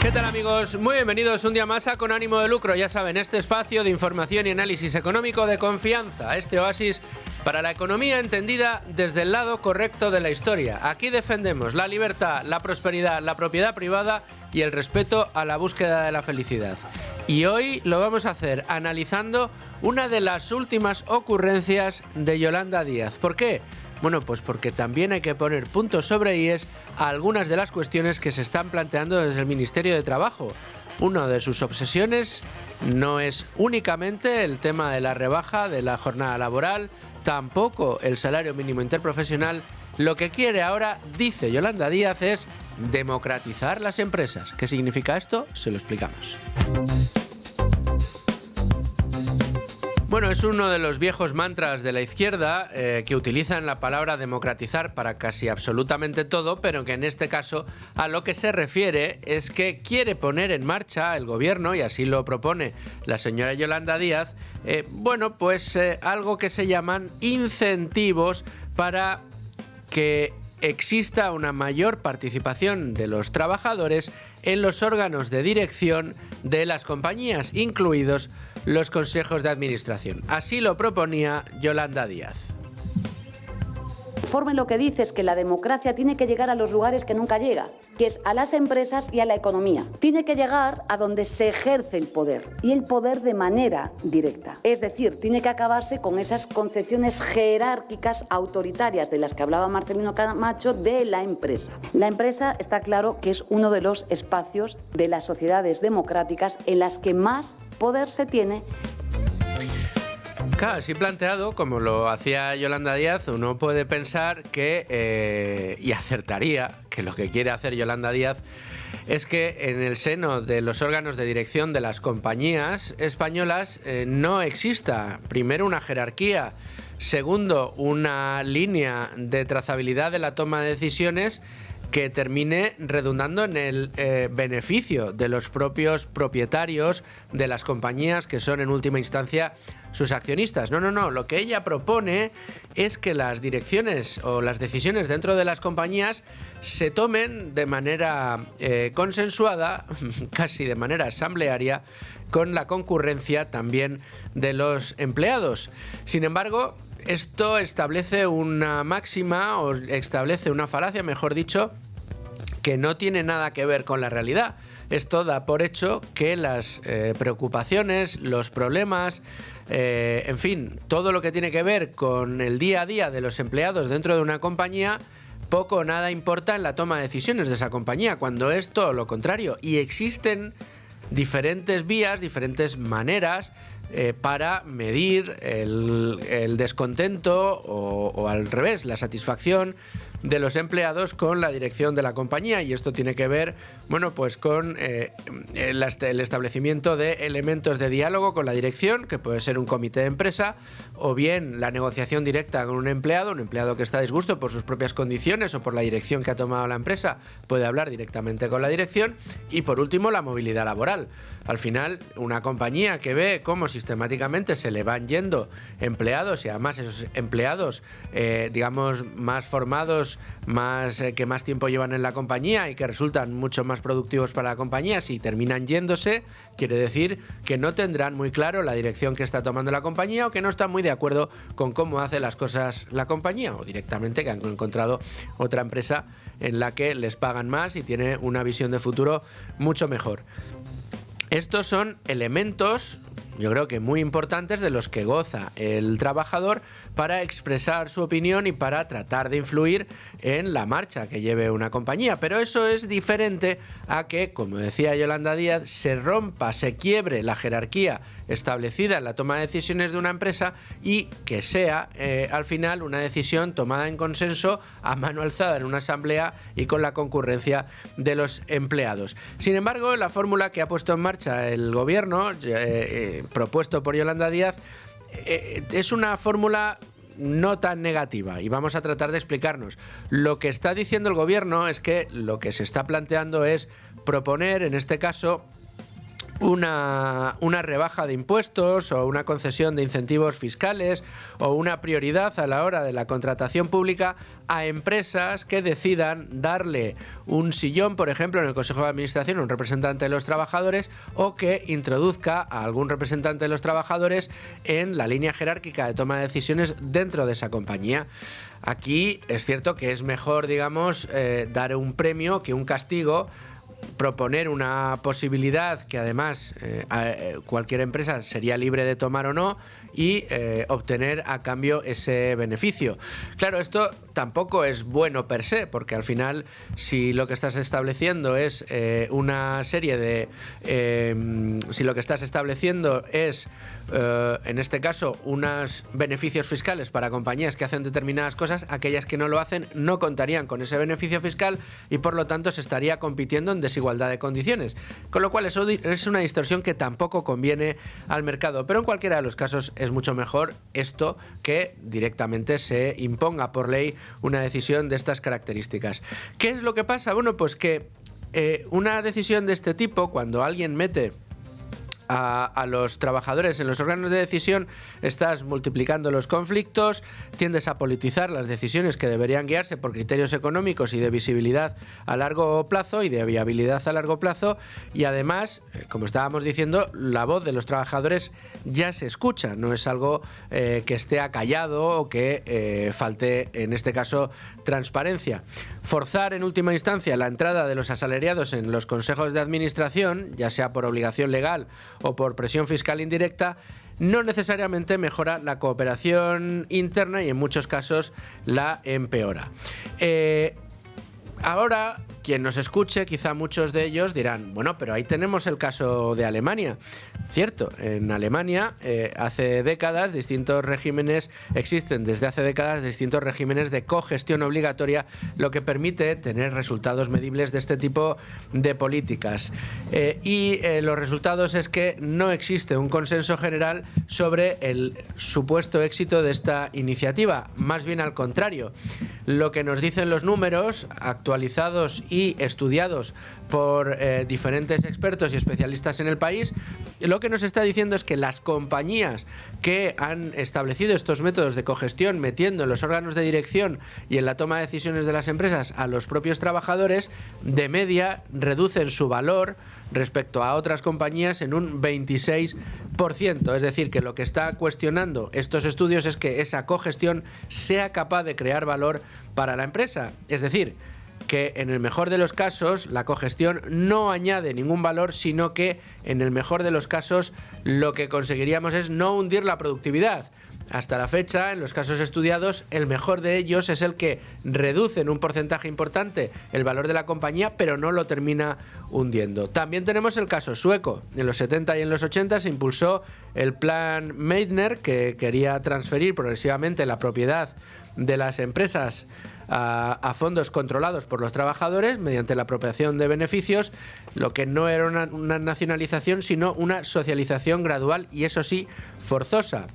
¿Qué tal, amigos? Muy bienvenidos un día más a Con Ánimo de Lucro. Ya saben, este espacio de información y análisis económico de confianza, este oasis para la economía entendida desde el lado correcto de la historia. Aquí defendemos la libertad, la prosperidad, la propiedad privada y el respeto a la búsqueda de la felicidad. Y hoy lo vamos a hacer analizando una de las últimas ocurrencias de Yolanda Díaz. ¿Por qué? Bueno, pues porque también hay que poner puntos sobre íes a algunas de las cuestiones que se están planteando desde el Ministerio de Trabajo. Una de sus obsesiones no es únicamente el tema de la rebaja de la jornada laboral, tampoco el salario mínimo interprofesional. Lo que quiere ahora, dice Yolanda Díaz, es democratizar las empresas. ¿Qué significa esto? Se lo explicamos. Bueno, es uno de los viejos mantras de la izquierda que utilizan la palabra democratizar para casi absolutamente todo, pero que en este caso a lo que se refiere es que quiere poner en marcha el gobierno, y así lo propone la señora Yolanda Díaz, algo que se llaman incentivos para que exista una mayor participación de los trabajadores en los órganos de dirección de las compañías, incluidos los consejos de administración. Así lo proponía Yolanda Díaz. Lo que dice es que la democracia tiene que llegar a los lugares que nunca llega, que es a las empresas y a la economía. Tiene que llegar a donde se ejerce el poder, y el poder de manera directa. Es decir, tiene que acabarse con esas concepciones jerárquicas autoritarias de las que hablaba Marcelino Camacho de la empresa. La empresa está claro que es uno de los espacios de las sociedades democráticas en las que más poder se tiene. Claro, así planteado, como lo hacía Yolanda Díaz, uno puede pensar que, y acertaría, que lo que quiere hacer Yolanda Díaz es que en el seno de los órganos de dirección de las compañías españolas no exista, primero, una jerarquía, segundo, una línea de trazabilidad de la toma de decisiones que termine redundando en el beneficio de los propios propietarios de las compañías, que son en última instancia sus accionistas. No. Lo que ella propone es que las direcciones o las decisiones dentro de las compañías se tomen de manera consensuada, casi de manera asamblearia, con la concurrencia también de los empleados. Sin embargo, esto establece una máxima, o establece una falacia, mejor dicho, que no tiene nada que ver con la realidad. Esto da por hecho que las preocupaciones, los problemas, en fin, todo lo que tiene que ver con el día a día de los empleados dentro de una compañía, poco o nada importa en la toma de decisiones de esa compañía, cuando es todo lo contrario. Y existen diferentes vías, diferentes maneras para medir el descontento o al revés, la satisfacción de los empleados con la dirección de la compañía, y esto tiene que ver, con el establecimiento de elementos de diálogo con la dirección, que puede ser un comité de empresa, o bien la negociación directa con un empleado que está a disgusto por sus propias condiciones o por la dirección que ha tomado la empresa, puede hablar directamente con la dirección, y por último la movilidad laboral. Al final, una compañía que ve cómo sistemáticamente se le van yendo empleados, y además esos empleados, más formados, que más tiempo llevan en la compañía y que resultan mucho más productivos para la compañía, si terminan yéndose, quiere decir que no tendrán muy claro la dirección que está tomando la compañía, o que no están muy de acuerdo con cómo hace las cosas la compañía, o directamente que han encontrado otra empresa en la que les pagan más y tiene una visión de futuro mucho mejor. Estos son elementos, yo creo que muy importantes, de los que goza el trabajador para expresar su opinión y para tratar de influir en la marcha que lleve una compañía. Pero eso es diferente a que, como decía Yolanda Díaz, se rompa, se quiebre la jerarquía establecida en la toma de decisiones de una empresa y que sea al final una decisión tomada en consenso, a mano alzada en una asamblea y con la concurrencia de los empleados. Sin embargo, la fórmula que ha puesto en marcha el gobierno, propuesto por Yolanda Díaz, es una fórmula no tan negativa, y vamos a tratar de explicarnos. Lo que está diciendo el gobierno es que lo que se está planteando es proponer, en este caso, una rebaja de impuestos o una concesión de incentivos fiscales o una prioridad a la hora de la contratación pública a empresas que decidan darle un sillón, por ejemplo, en el Consejo de Administración a un representante de los trabajadores, o que introduzca a algún representante de los trabajadores en la línea jerárquica de toma de decisiones dentro de esa compañía. Aquí es cierto que es mejor, digamos, dar un premio que un castigo, proponer una posibilidad que además cualquier empresa sería libre de tomar o no, y obtener a cambio ese beneficio. Claro, esto tampoco es bueno per se, porque al final, si lo que estás estableciendo es una serie de... si lo que estás estableciendo es, en este caso, unos beneficios fiscales para compañías que hacen determinadas cosas, aquellas que no lo hacen no contarían con ese beneficio fiscal y por lo tanto se estaría compitiendo en desigualdad de condiciones. Con lo cual eso es una distorsión que tampoco conviene al mercado. Pero en cualquiera de los casos es mucho mejor esto que directamente se imponga por ley una decisión de estas características. ¿Qué es lo que pasa? Bueno, pues que una decisión de este tipo, cuando alguien mete a los trabajadores en los órganos de decisión, estás multiplicando los conflictos, tiendes a politizar las decisiones que deberían guiarse por criterios económicos y de visibilidad a largo plazo y de viabilidad a largo plazo, y además, como estábamos diciendo, la voz de los trabajadores ya se escucha, no es algo que esté acallado o que falte, en este caso, transparencia. Forzar en última instancia la entrada de los asalariados en los consejos de administración, ya sea por obligación legal o por presión fiscal indirecta, no necesariamente mejora la cooperación interna y en muchos casos la empeora. Ahora, quien nos escuche, quizá muchos de ellos dirán, bueno, pero ahí tenemos el caso de Alemania. Cierto, en Alemania hace décadas distintos regímenes, existen desde hace décadas distintos regímenes de cogestión obligatoria, lo que permite tener resultados medibles de este tipo de políticas. Los resultados es que no existe un consenso general sobre el supuesto éxito de esta iniciativa, más bien al contrario. Lo que nos dicen los números actualizados y estudiados por diferentes expertos y especialistas en el país, lo que nos está diciendo es que las compañías que han establecido estos métodos de cogestión, metiendo en los órganos de dirección y en la toma de decisiones de las empresas a los propios trabajadores, de media reducen su valor respecto a otras compañías en un 26%. Es decir, que lo que está cuestionando estos estudios es que esa cogestión sea capaz de crear valor para la empresa. Es decir, que en el mejor de los casos la cogestión no añade ningún valor, sino que en el mejor de los casos lo que conseguiríamos es no hundir la productividad. Hasta la fecha, en los casos estudiados, el mejor de ellos es el que reduce en un porcentaje importante el valor de la compañía, pero no lo termina hundiendo. También tenemos el caso sueco. En los 70 y en los 80 se impulsó el plan Meitner, que quería transferir progresivamente la propiedad de las empresas a fondos controlados por los trabajadores mediante la apropiación de beneficios, lo que no era una nacionalización, sino una socialización gradual y, eso sí, forzosa.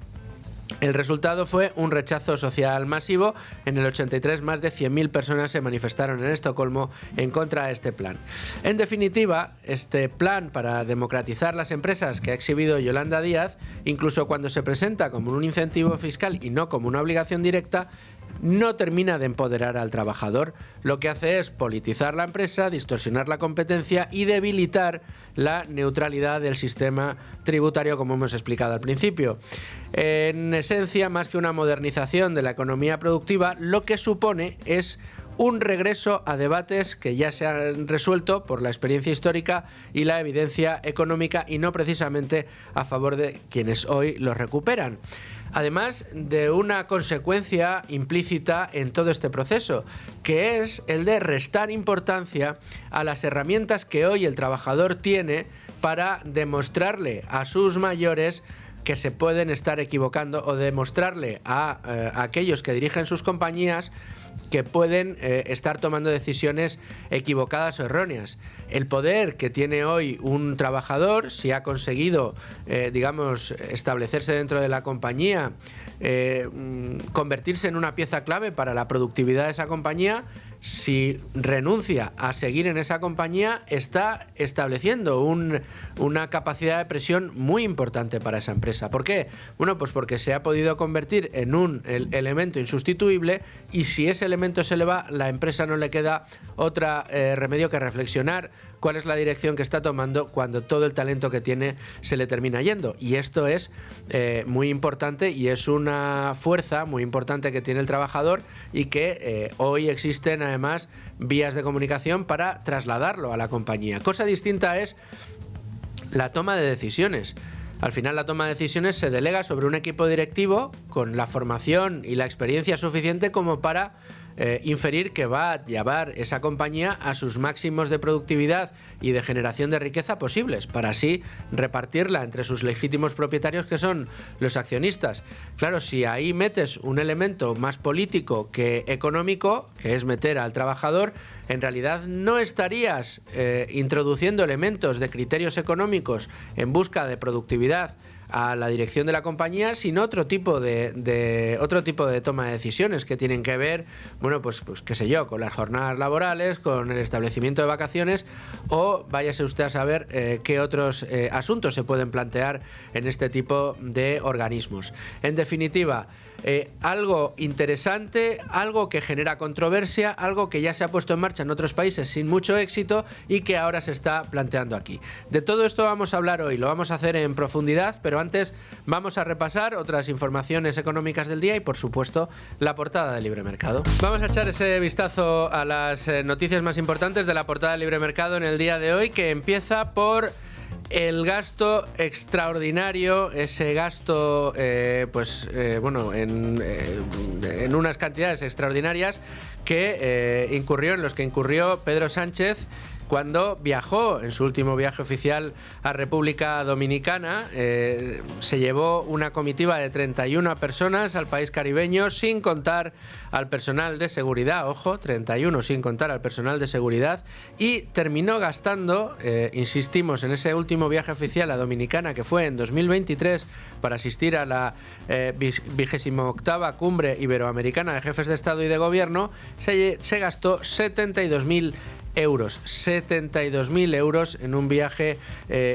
El resultado fue un rechazo social masivo. En el 83 más de 100.000 personas se manifestaron en Estocolmo en contra de este plan. En definitiva, este plan para democratizar las empresas que ha exhibido Yolanda Díaz, incluso cuando se presenta como un incentivo fiscal y no como una obligación directa, no termina de empoderar al trabajador. Lo que hace es politizar la empresa, distorsionar la competencia y debilitar la neutralidad del sistema tributario, como hemos explicado al principio. En esencia, más que una modernización de la economía productiva, lo que supone es un regreso a debates que ya se han resuelto por la experiencia histórica y la evidencia económica, y no precisamente a favor de quienes hoy los recuperan. Además de una consecuencia implícita en todo este proceso, que es el de restar importancia a las herramientas que hoy el trabajador tiene para demostrarle a sus mayores que se pueden estar equivocando, o demostrarle a aquellos que dirigen sus compañías que pueden estar tomando decisiones equivocadas o erróneas. El poder que tiene hoy un trabajador, si ha conseguido, establecerse dentro de la compañía, convertirse en una pieza clave para la productividad de esa compañía, si renuncia a seguir en esa compañía, está estableciendo una capacidad de presión muy importante para esa empresa. ¿Por qué? Bueno, pues porque se ha podido convertir en un elemento insustituible, y si ese elemento se le va, la empresa no le queda otra remedio que reflexionar cuál es la dirección que está tomando cuando todo el talento que tiene se le termina yendo. Y esto es muy importante, y es una fuerza muy importante que tiene el trabajador, y que hoy existen además vías de comunicación para trasladarlo a la compañía. Cosa distinta es la toma de decisiones. Al final, la toma de decisiones se delega sobre un equipo directivo con la formación y la experiencia suficiente como para inferir que va a llevar esa compañía a sus máximos de productividad y de generación de riqueza posibles, para así repartirla entre sus legítimos propietarios, que son los accionistas. Claro, si ahí metes un elemento más político que económico, que es meter al trabajador, en realidad no estarías introduciendo elementos de criterios económicos en busca de productividad a la dirección de la compañía, sino otro tipo de toma de decisiones que tienen que ver, bueno, pues qué sé yo, con las jornadas laborales, con el establecimiento de vacaciones, o váyase usted a saber qué otros asuntos se pueden plantear en este tipo de organismos. En definitiva, algo interesante, algo que genera controversia, algo que ya se ha puesto en marcha en otros países sin mucho éxito y que ahora se está planteando aquí. De todo esto vamos a hablar hoy, lo vamos a hacer en profundidad, pero antes vamos a repasar otras informaciones económicas del día y, por supuesto, la portada de Libre Mercado. Vamos a echar ese vistazo a las noticias más importantes de la portada de Libre Mercado en el día de hoy, que empieza por el gasto extraordinario, ese gasto, en unas cantidades extraordinarias en los que incurrió Pedro Sánchez cuando viajó en su último viaje oficial a República Dominicana. Se llevó una comitiva de 31 personas al país caribeño, sin contar al personal de seguridad, ojo, 31 sin contar al personal de seguridad, y terminó gastando, insistimos, en ese último viaje oficial a Dominicana, que fue en 2023, para asistir a la 28ª Cumbre Iberoamericana de Jefes de Estado y de Gobierno, se gastó 72.000 euros, 72.000 euros en un viaje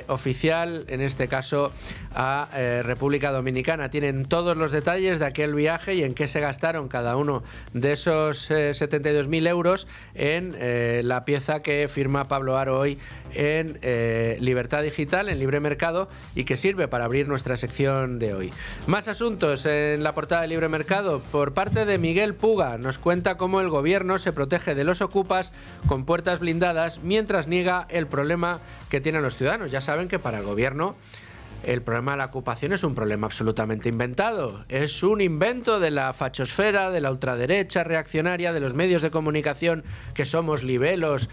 oficial, en este caso a República Dominicana. Tienen todos los detalles de aquel viaje y en qué se gastaron cada uno de esos 72.000 euros en la pieza que firma Pablo Haro hoy en Libertad Digital, en Libre Mercado, y que sirve para abrir nuestra sección de hoy. Más asuntos en la portada de Libre Mercado por parte de Miguel Puga. Nos cuenta cómo el gobierno se protege de los ocupas con puertas blindadas mientras niega el problema que tienen los ciudadanos. Ya saben que para el gobierno el problema de la ocupación es un problema absolutamente inventado. Es un invento de la fachosfera, de la ultraderecha reaccionaria, de los medios de comunicación que somos libelos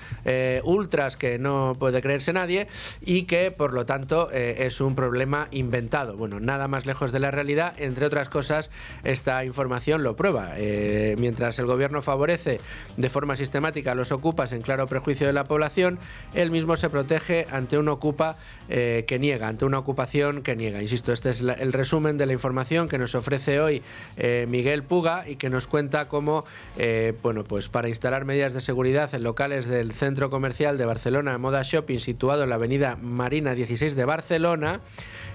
ultras que no puede creerse nadie, y que por lo tanto es un problema inventado. Bueno, nada más lejos de la realidad. Entre otras cosas, esta información lo prueba. Mientras el gobierno favorece de forma sistemática a los ocupas en claro prejuicio de la población, él mismo se protege ante un ocupa que niega, ante una ocupación que niega. Insisto, este es el resumen de la información que nos ofrece hoy Miguel Puga, y que nos cuenta cómo, pues para instalar medidas de seguridad en locales del centro comercial de Barcelona Moda Shopping, situado en la avenida Marina 16 de Barcelona,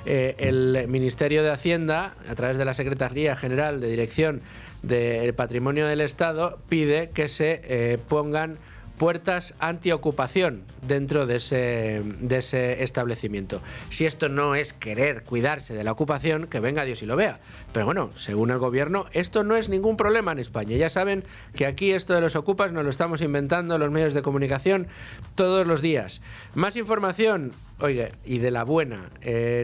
el Ministerio de Hacienda, a través de la Secretaría General de Dirección del Patrimonio del Estado, pide que se pongan puertas antiocupación dentro de ese establecimiento. Si esto no es querer cuidarse de la ocupación, que venga Dios y lo vea. Pero bueno, según el gobierno, esto no es ningún problema en España. Ya saben que aquí esto de los ocupas nos lo estamos inventando los medios de comunicación todos los días. Más información, oye, y de la buena.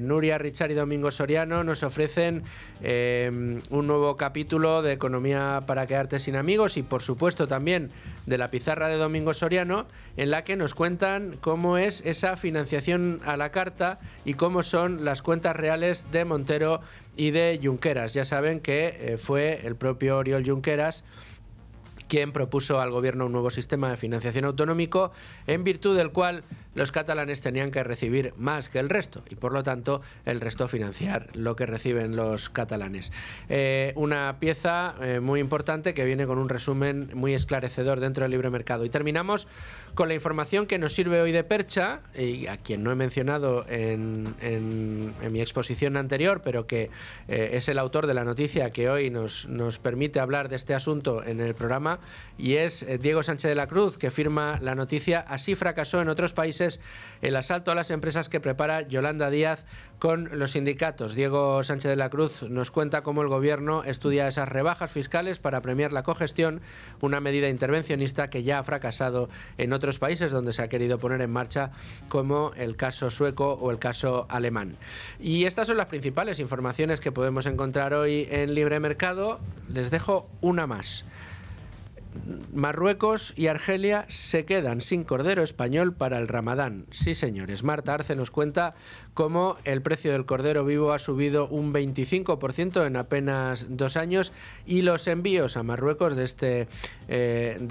Nuria Richard y Domingo Soriano nos ofrecen un nuevo capítulo de Economía para quedarte sin amigos, y por supuesto también de la pizarra de Domingo Soriano, en la que nos cuentan cómo es esa financiación a la carta y cómo son las cuentas reales de Montero y de Junqueras. Ya saben que fue el propio Oriol Junqueras quien propuso al gobierno un nuevo sistema de financiación autonómico en virtud del cual los catalanes tenían que recibir más que el resto y por lo tanto el resto financiar lo que reciben los catalanes. Una pieza muy importante que viene con un resumen muy esclarecedor dentro del libre mercado. Y terminamos con la información que nos sirve hoy de percha y a quien no he mencionado en mi exposición anterior, pero que es el autor de la noticia que hoy nos permite hablar de este asunto en el programa, y es Diego Sánchez de la Cruz, que firma la noticia "Así fracasó en otros países el asalto a las empresas que prepara Yolanda Díaz con los sindicatos". Diego Sánchez de la Cruz nos cuenta cómo el gobierno estudia esas rebajas fiscales para premiar la cogestión, una medida intervencionista que ya ha fracasado en otros países donde se ha querido poner en marcha, como el caso sueco o el caso alemán. Y estas son las principales informaciones que podemos encontrar hoy en Libre Mercado. Les dejo una más. Marruecos y Argelia se quedan sin cordero español para el Ramadán. Sí, señores. Marta Arce nos cuenta cómo el precio del cordero vivo ha subido un 25% en apenas 2 años y los envíos a Marruecos de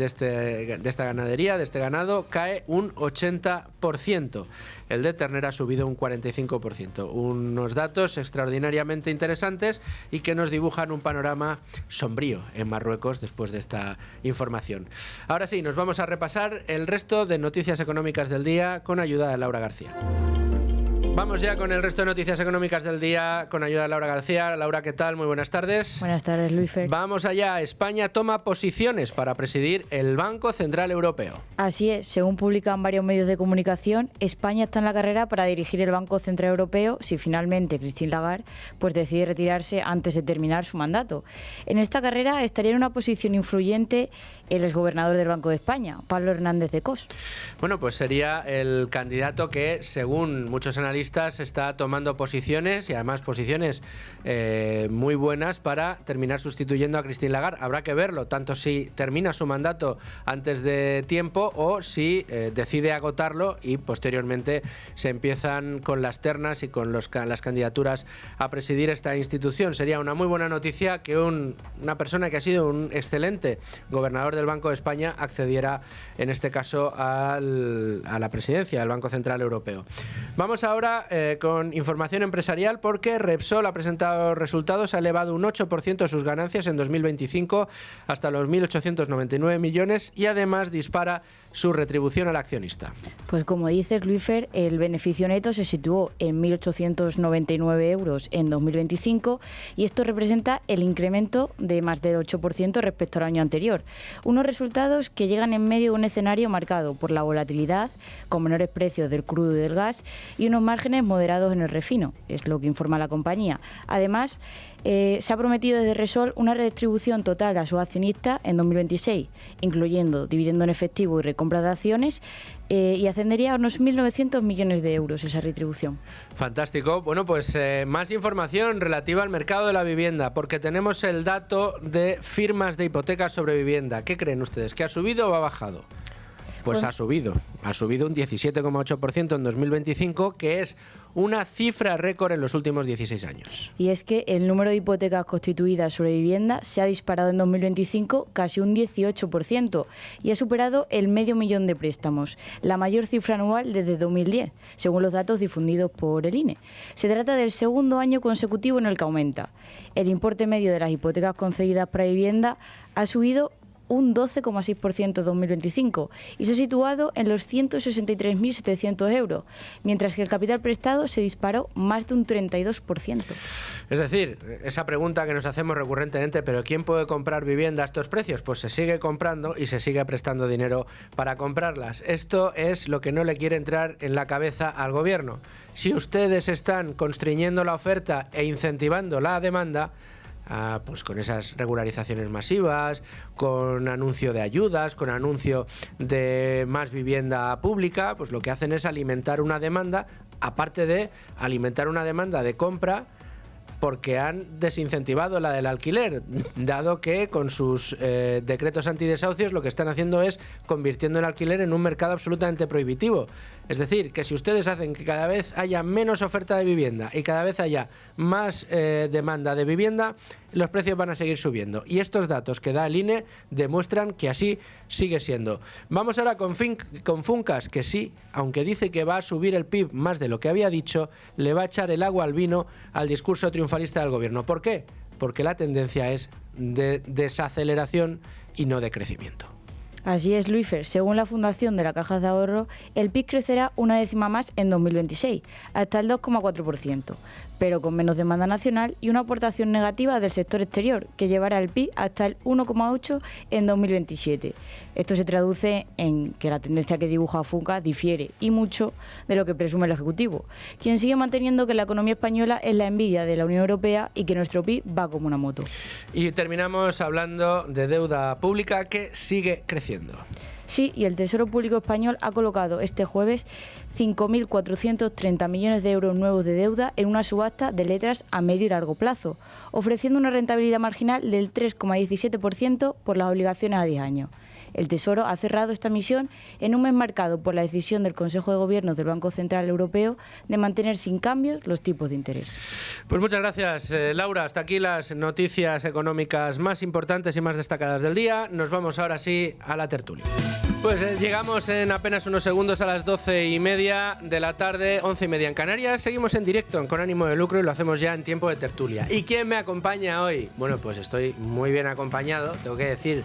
esta ganadería, de este ganado, cae un 80%. El de ternera ha subido un 45%. Unos datos extraordinariamente interesantes y que nos dibujan un panorama sombrío en Marruecos después de esta información. Ahora sí, nos vamos a repasar el resto de noticias económicas del día con ayuda de Laura García. Vamos ya con el resto de noticias económicas del día con ayuda de Laura García. Laura, ¿qué tal? Muy buenas tardes. Buenas tardes, Luis Fer. Vamos allá. España toma posiciones para presidir el Banco Central Europeo. Así es, según publican varios medios de comunicación, España está en la carrera para dirigir el Banco Central Europeo si finalmente Christine Lagarde decide retirarse antes de terminar su mandato. En esta carrera estaría en una posición influyente el exgobernador del Banco de España, Pablo Hernández de Cos. Bueno, pues sería el candidato que, según muchos analistas, está tomando posiciones y además posiciones muy buenas para terminar sustituyendo a Christine Lagarde. Habrá que verlo, tanto si termina su mandato antes de tiempo o si decide agotarlo y posteriormente se empiezan con las ternas y con las candidaturas a presidir esta institución. Sería una muy buena noticia que una persona que ha sido un excelente gobernador del Banco de España accediera, en este caso, a la presidencia del Banco Central Europeo. Vamos ahora con información empresarial, porque Repsol ha presentado resultados, ha elevado un 8% sus ganancias en 2025 hasta los 1.899 millones y además dispara su retribución al accionista. Pues como dices, Luis Fer, el beneficio neto se situó en 1.899 euros en 2025 y esto representa el incremento de más del 8% respecto al año anterior. Unos resultados que llegan en medio de un escenario marcado por la volatilidad, con menores precios del crudo y del gas y unos márgenes moderados en el refino, es lo que informa la compañía. Además, se ha prometido desde Repsol una redistribución total a sus accionistas en 2026, incluyendo dividendo en efectivo y recompra de acciones, y ascendería a unos 1.900 millones de euros esa retribución. Fantástico. Bueno, pues más información relativa al mercado de la vivienda, porque tenemos el dato de firmas de hipotecas sobre vivienda. ¿Qué creen ustedes? ¿Que ha subido o ha bajado? Pues ha subido un 17,8% en 2025, que es una cifra récord en los últimos 16 años. Y es que el número de hipotecas constituidas sobre vivienda se ha disparado en 2025 casi un 18% y ha superado el 500.000 de préstamos, la mayor cifra anual desde 2010, según los datos difundidos por el INE. Se trata del segundo año consecutivo en el que aumenta. El importe medio de las hipotecas concedidas para vivienda ha subido un 12,6% en 2025 y se ha situado en los 163.700 euros, mientras que el capital prestado se disparó más de un 32%. Es decir, esa pregunta que nos hacemos recurrentemente, ¿pero quién puede comprar vivienda a estos precios? Pues se sigue comprando y se sigue prestando dinero para comprarlas. Esto es lo que no le quiere entrar en la cabeza al gobierno. Si ustedes están constriñendo la oferta e incentivando la demanda, pues con esas regularizaciones masivas, con anuncio de ayudas, con anuncio de más vivienda pública, pues lo que hacen es alimentar una demanda, aparte de alimentar una demanda de compra porque han desincentivado la del alquiler, dado que con sus decretos antidesahucios lo que están haciendo es convirtiendo el alquiler en un mercado absolutamente prohibitivo. Es decir, que si ustedes hacen que cada vez haya menos oferta de vivienda y cada vez haya más demanda de vivienda, los precios van a seguir subiendo. Y estos datos que da el INE demuestran que así sigue siendo. Vamos ahora con Funcas, que sí, aunque dice que va a subir el PIB más de lo que había dicho, le va a echar el agua al vino al discurso triunfalista del gobierno. ¿Por qué? Porque la tendencia es de desaceleración y no de crecimiento. Así es, Luisfer. Según la Fundación de la Caja de Ahorro, el PIB crecerá una décima más en 2026, hasta el 2,4%, pero con menos demanda nacional y una aportación negativa del sector exterior, que llevará el PIB hasta el 1,8% en 2027. Esto se traduce en que la tendencia que dibuja Funcas difiere, y mucho, de lo que presume el Ejecutivo, quien sigue manteniendo que la economía española es la envidia de la Unión Europea y que nuestro PIB va como una moto. Y terminamos hablando de deuda pública que sigue creciendo. Sí, y el Tesoro Público Español ha colocado este jueves 5.430 millones de euros nuevos de deuda en una subasta de letras a medio y largo plazo, ofreciendo una rentabilidad marginal del 3,17% por las obligaciones a 10 años. El Tesoro ha cerrado esta emisión en un mes marcado por la decisión del Consejo de Gobierno del Banco Central Europeo de mantener sin cambios los tipos de interés. Pues muchas gracias, Laura. Hasta aquí las noticias económicas más importantes y más destacadas del día. Nos vamos ahora sí a la tertulia. Pues llegamos en apenas unos segundos a las 12:30 de la tarde, 11:30 en Canarias. Seguimos en directo en Con Ánimo de Lucro y lo hacemos ya en tiempo de tertulia. ¿Y quién me acompaña hoy? Bueno, pues estoy muy bien acompañado. Tengo que decir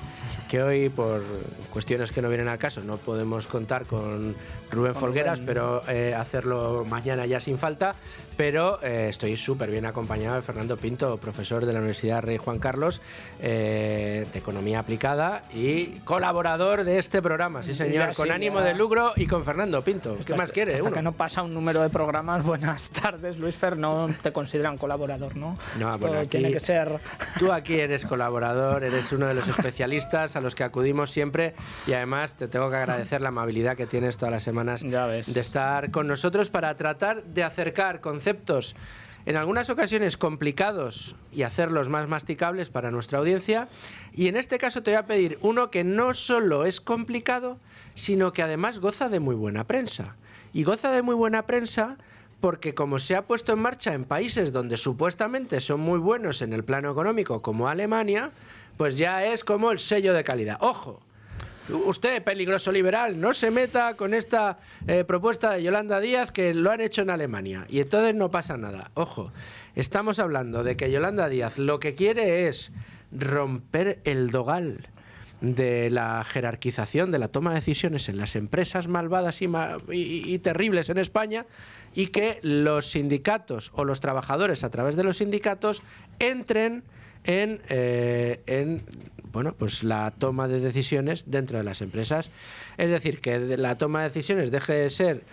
que hoy, por cuestiones que no vienen al caso, no podemos contar con Rubén Folgueras, pero hacerlo mañana ya sin falta. Pero estoy súper bien acompañado de Fernando Pinto, profesor de la Universidad Rey Juan Carlos, de Economía Aplicada y colaborador de este programa. Sí, señor, Con Ánimo de Lucro y con Fernando Pinto. ¿Qué más quiere? Hasta que no pasa un número de programas. Buenas tardes, Luisfer. No te consideran colaborador, ¿no? No, bueno, aquí tiene que ser... Tú aquí eres colaborador, eres uno de los especialistas a los que acudimos siempre y además te tengo que agradecer la amabilidad que tienes todas las semanas de estar con nosotros para tratar de acercar conceptos en algunas ocasiones complicados y hacerlos más masticables para nuestra audiencia. Y en este caso te voy a pedir uno que no solo es complicado, sino que además goza de muy buena prensa. Y goza de muy buena prensa porque como se ha puesto en marcha en países donde supuestamente son muy buenos en el plano económico, como Alemania, pues ya es como el sello de calidad. ¡Ojo! Usted, peligroso liberal, no se meta con esta propuesta de Yolanda Díaz que lo han hecho en Alemania y entonces no pasa nada. Ojo, estamos hablando de que Yolanda Díaz lo que quiere es romper el dogal de la jerarquización de la toma de decisiones en las empresas malvadas y terribles en España y que los sindicatos o los trabajadores a través de los sindicatos entren en bueno, pues la toma de decisiones dentro de las empresas. Es decir, que la toma de decisiones deje de ser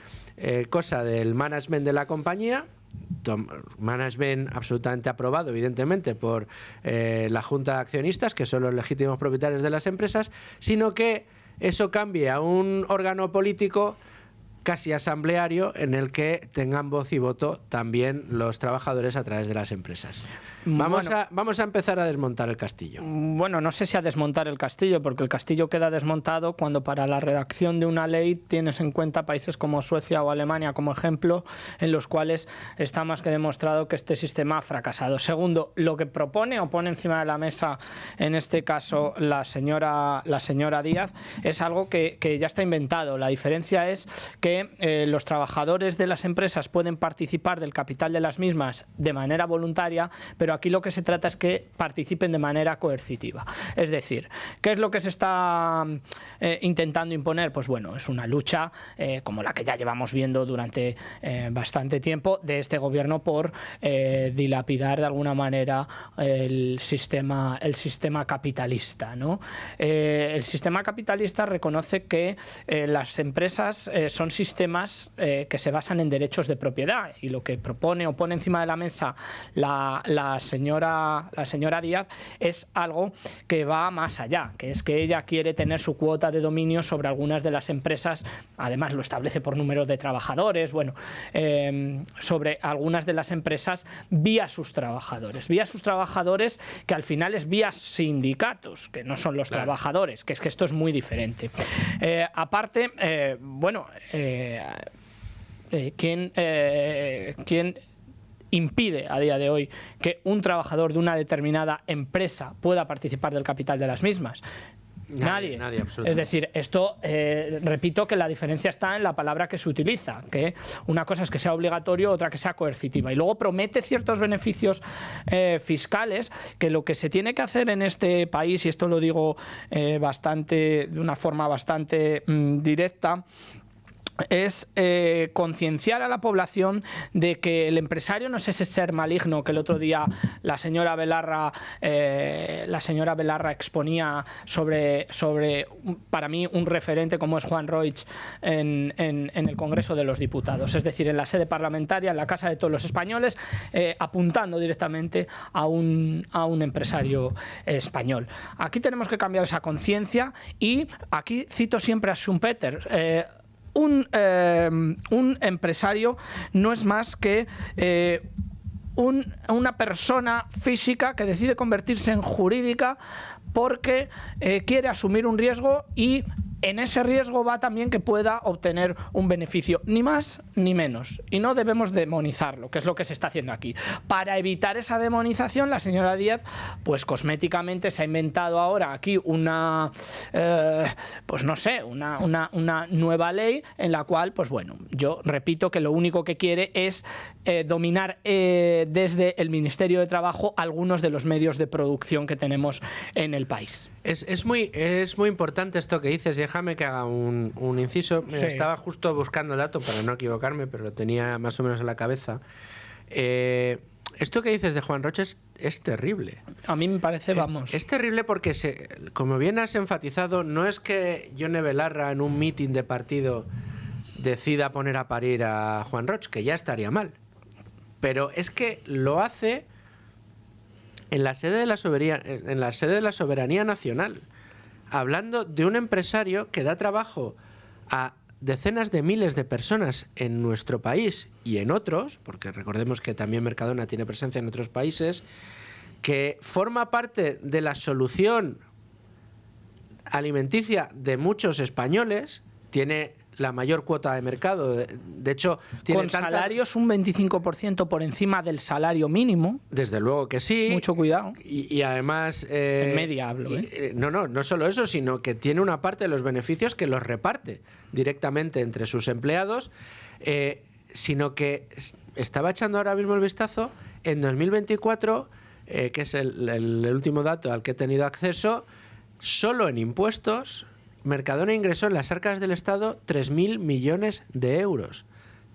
cosa del management de la compañía, management absolutamente aprobado, evidentemente, por la Junta de Accionistas, que son los legítimos propietarios de las empresas, sino que eso cambie a un órgano político casi asambleario en el que tengan voz y voto también los trabajadores a través de las empresas. Vamos a empezar a desmontar el castillo. Bueno, no sé si a desmontar el castillo, porque el castillo queda desmontado cuando para la redacción de una ley tienes en cuenta países como Suecia o Alemania como ejemplo, en los cuales está más que demostrado que este sistema ha fracasado. Segundo, lo que propone o pone encima de la mesa, en este caso la señora Díaz, es algo que ya está inventado. La diferencia es que los trabajadores de las empresas pueden participar del capital de las mismas de manera voluntaria, pero aquí lo que se trata es que participen de manera coercitiva. Es decir, ¿qué es lo que se está intentando imponer? Pues bueno, es una lucha como la que ya llevamos viendo durante bastante tiempo de este gobierno por dilapidar de alguna manera el sistema capitalista, ¿no? El sistema capitalista reconoce que las empresas son sistemas que se basan en derechos de propiedad, y lo que propone o pone encima de la mesa la señora Díaz es algo que va más allá, que es que ella quiere tener su cuota de dominio sobre algunas de las empresas, además lo establece por número de trabajadores, bueno, sobre algunas de las empresas vía sus trabajadores, que al final es vía sindicatos, que no son los trabajadores, que es que esto es muy diferente. Aparte, ¿quién impide a día de hoy que un trabajador de una determinada empresa pueda participar del capital de las mismas? Nadie. Es decir, esto, repito que la diferencia está en la palabra que se utiliza, que una cosa es que sea obligatorio, otra que sea coercitiva. Y luego promete ciertos beneficios fiscales, que lo que se tiene que hacer en este país, y esto lo digo de una forma bastante directa, es concienciar a la población de que el empresario no es ese ser maligno que el otro día la señora Belarra exponía sobre para mí un referente como es Juan Roig en el Congreso de los Diputados, es decir, en la sede parlamentaria, en la casa de todos los españoles, apuntando directamente a un empresario español. Aquí tenemos que cambiar esa conciencia, y aquí cito siempre a Schumpeter. Un empresario no es más que una persona física que decide convertirse en jurídica porque quiere asumir un riesgo, y en ese riesgo va también que pueda obtener un beneficio, ni más ni menos. Y no debemos demonizarlo, que es lo que se está haciendo aquí. Para evitar esa demonización, la señora Díaz, pues cosméticamente se ha inventado ahora aquí una nueva ley en la cual, pues bueno, yo repito que lo único que quiere es dominar desde el Ministerio de Trabajo algunos de los medios de producción que tenemos en el país. Es muy importante esto que dices. Déjame que haga un inciso. Sí. Estaba justo buscando el dato para no equivocarme, pero lo tenía más o menos en la cabeza. Esto que dices de Juan Roig es terrible. A mí me parece, Es terrible porque, como bien has enfatizado, no es que Yone Belarra en un mitin de partido decida poner a parir a Juan Roig, que ya estaría mal. Pero es que lo hace en la sede de la soberanía nacional, hablando de un empresario que da trabajo a decenas de miles de personas en nuestro país y en otros, porque recordemos que también Mercadona tiene presencia en otros países, que forma parte de la solución alimenticia de muchos españoles, tiene la mayor cuota de mercado. De hecho, tiene salarios un 25% por encima del salario mínimo. Desde luego que sí. Mucho cuidado. Y además... en media hablo, No solo eso, sino que tiene una parte de los beneficios que los reparte directamente entre sus empleados, sino que estaba echando ahora mismo el vistazo. En 2024, que es el último dato al que he tenido acceso, solo en impuestos Mercadona ingresó en las arcas del Estado 3.000 millones de euros.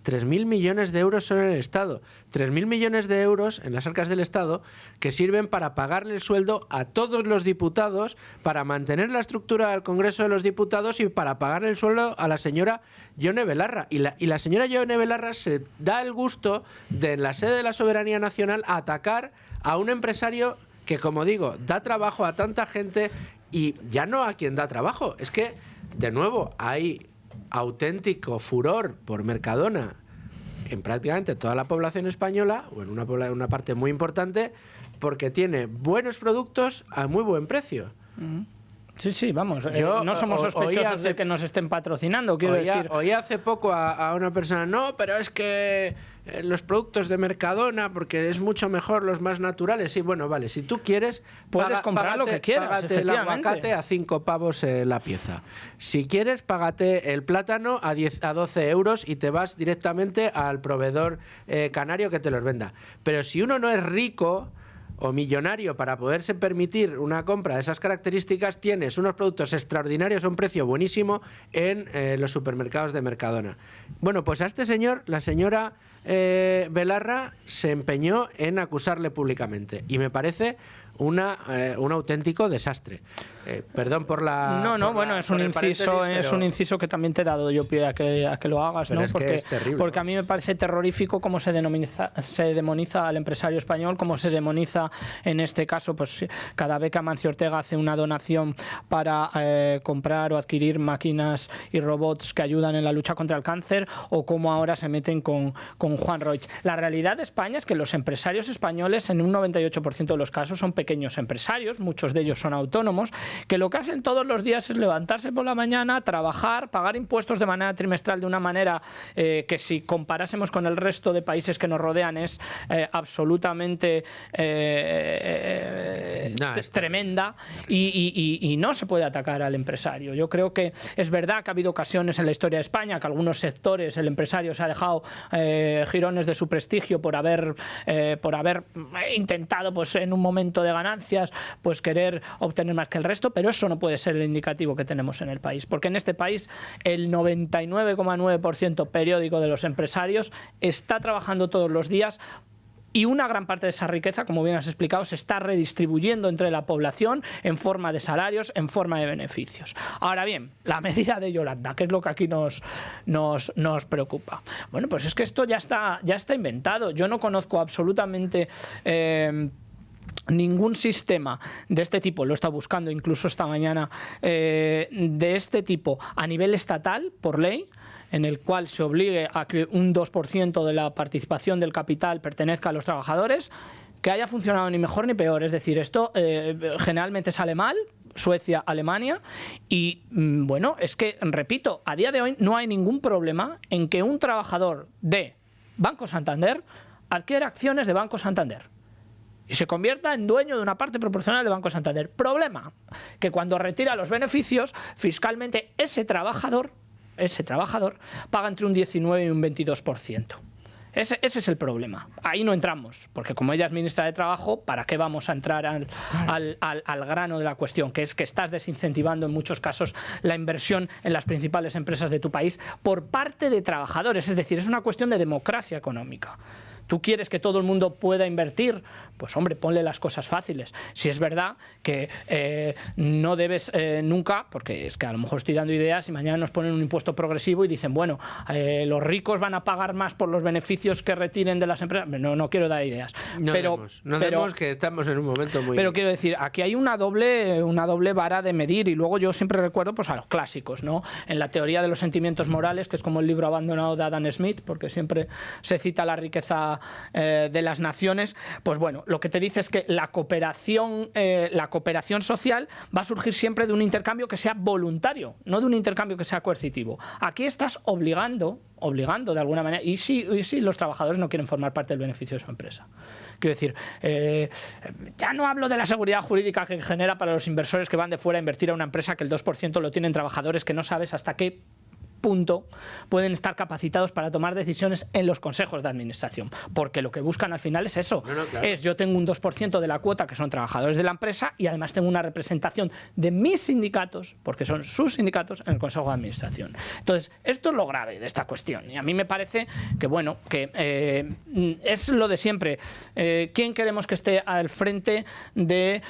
3.000 millones de euros son en el Estado. 3.000 millones de euros en las arcas del Estado que sirven para pagarle el sueldo a todos los diputados, para mantener la estructura del Congreso de los Diputados y para pagarle el sueldo a la señora Yone Belarra. Y la señora Yone Belarra se da el gusto de, en la sede de la Soberanía Nacional, atacar a un empresario que, como digo, da trabajo a tanta gente. Y ya no a quien da trabajo, es que, de nuevo, hay auténtico furor por Mercadona en prácticamente toda la población española, o en una parte muy importante, porque tiene buenos productos a muy buen precio. Sí, vamos. No somos sospechosos de que nos estén patrocinando, quiero decir. Oí hace poco a una persona, no, pero es que los productos de Mercadona, porque es mucho mejor los más naturales. Sí, bueno, vale, si tú quieres, puedes comprar lo que quieras, págate el aguacate a 5 pavos la pieza. Si quieres, págate el plátano a 12 euros y te vas directamente al proveedor canario que te los venda. Pero si uno no es rico o millonario para poderse permitir una compra de esas características, tienes unos productos extraordinarios a un precio buenísimo en los supermercados de Mercadona. Bueno, pues a este señor, la señora Belarra, se empeñó en acusarle públicamente, y me parece un auténtico desastre. Perdón por la... es un inciso que también te he dado yo pie a que lo hagas, pero ¿no? Es que es terrible, porque a mí me parece terrorífico cómo se demoniza al empresario español, cómo se demoniza en este caso, pues cada vez que Amancio Ortega hace una donación para comprar o adquirir máquinas y robots que ayudan en la lucha contra el cáncer, o cómo ahora se meten con Juan Roig. La realidad de España es que los empresarios españoles en un 98% de los casos son pequeños empresarios, muchos de ellos son autónomos, que lo que hacen todos los días es levantarse por la mañana, trabajar, pagar impuestos de manera trimestral de una manera que si comparásemos con el resto de países que nos rodean es absolutamente tremenda, y no se puede atacar al empresario. Yo creo que es verdad que ha habido ocasiones en la historia de España que algunos sectores el empresario se ha dejado jirones de su prestigio por haber intentado, pues en un momento de ganancias, pues querer obtener más que el resto, pero eso no puede ser el indicativo que tenemos en el país, porque en este país el 99,9% periódico de los empresarios está trabajando todos los días, y una gran parte de esa riqueza, como bien has explicado, se está redistribuyendo entre la población en forma de salarios, en forma de beneficios. Ahora bien, la medida de Yolanda, que es lo que aquí nos preocupa. Bueno, pues es que esto ya está inventado. Yo no conozco absolutamente ningún sistema de este tipo, lo he estado buscando incluso esta mañana, de este tipo a nivel estatal, por ley, en el cual se obligue a que un 2% de la participación del capital pertenezca a los trabajadores, que haya funcionado ni mejor ni peor. Es decir, esto generalmente sale mal, Suecia, Alemania, y bueno, es que, repito, a día de hoy no hay ningún problema en que un trabajador de Banco Santander adquiera acciones de Banco Santander y se convierta en dueño de una parte proporcional de Banco Santander. Problema, que cuando retira los beneficios, fiscalmente ese trabajador paga entre un 19 y un 22%. Ese es el problema. Ahí no entramos, porque como ella es ministra de Trabajo, ¿para qué vamos a entrar al grano de la cuestión? Que es que estás desincentivando en muchos casos la inversión en las principales empresas de tu país por parte de trabajadores. Es decir, es una cuestión de democracia económica. ¿Tú quieres que todo el mundo pueda invertir? Pues hombre, ponle las cosas fáciles. Si es verdad que no debes nunca, porque es que a lo mejor estoy dando ideas y mañana nos ponen un impuesto progresivo y dicen, bueno, los ricos van a pagar más por los beneficios que retiren de las empresas. No quiero dar ideas. No demos que estamos en un momento muy... Pero quiero decir, aquí hay una doble vara de medir, y luego yo siempre recuerdo pues a los clásicos, ¿no? En la teoría de los sentimientos morales, que es como el libro abandonado de Adam Smith, porque siempre se cita la riqueza de las naciones, pues bueno, lo que te dice es que la cooperación social va a surgir siempre de un intercambio que sea voluntario, no de un intercambio que sea coercitivo. Aquí estás obligando de alguna manera, y si los trabajadores no quieren formar parte del beneficio de su empresa. Quiero decir, ya no hablo de la seguridad jurídica que genera para los inversores que van de fuera a invertir a una empresa que el 2% lo tienen trabajadores que no sabes hasta qué punto pueden estar capacitados para tomar decisiones en los consejos de administración, porque lo que buscan al final es eso, claro. Es yo tengo un 2% de la cuota que son trabajadores de la empresa y además tengo una representación de mis sindicatos, porque son sus sindicatos, en el consejo de administración. Entonces, esto es lo grave de esta cuestión, y a mí me parece que bueno, que es lo de siempre. ¿Quién queremos que esté al frente de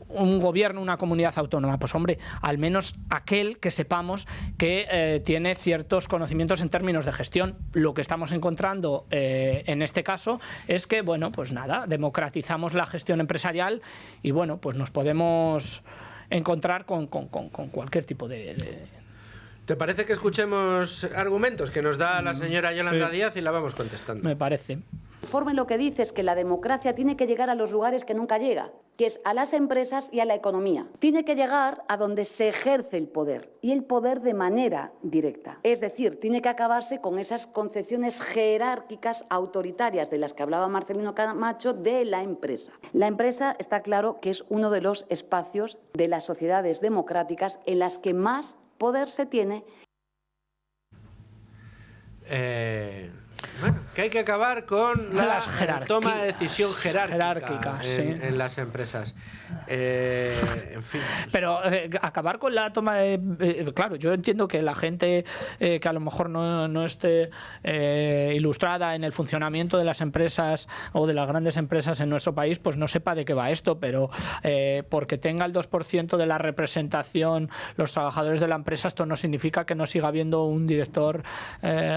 un gobierno, una comunidad autónoma? Pues hombre, al menos aquel que sepamos que tiene ciertos conocimientos en términos de gestión. Lo que estamos encontrando en este caso es que, bueno, pues nada, democratizamos la gestión empresarial y, bueno, pues nos podemos encontrar con cualquier tipo de... ¿Te parece que escuchemos argumentos que nos da la señora Yolanda Díaz y la vamos contestando? Me parece. El informe lo que dice es que la democracia tiene que llegar a los lugares que nunca llega, que es a las empresas y a la economía. Tiene que llegar a donde se ejerce el poder, y el poder de manera directa. Es decir, tiene que acabarse con esas concepciones jerárquicas autoritarias de las que hablaba Marcelino Camacho de la empresa. La empresa está claro que es uno de los espacios de las sociedades democráticas en las que más poder se tiene. Bueno, que hay que acabar con la toma de decisión jerárquica en las empresas. En fin. Pero acabar con la toma de... claro, yo entiendo que la gente que a lo mejor no esté ilustrada en el funcionamiento de las empresas o de las grandes empresas en nuestro país, pues no sepa de qué va esto, pero porque tenga el 2% de la representación los trabajadores de la empresa, esto no significa que no siga habiendo un director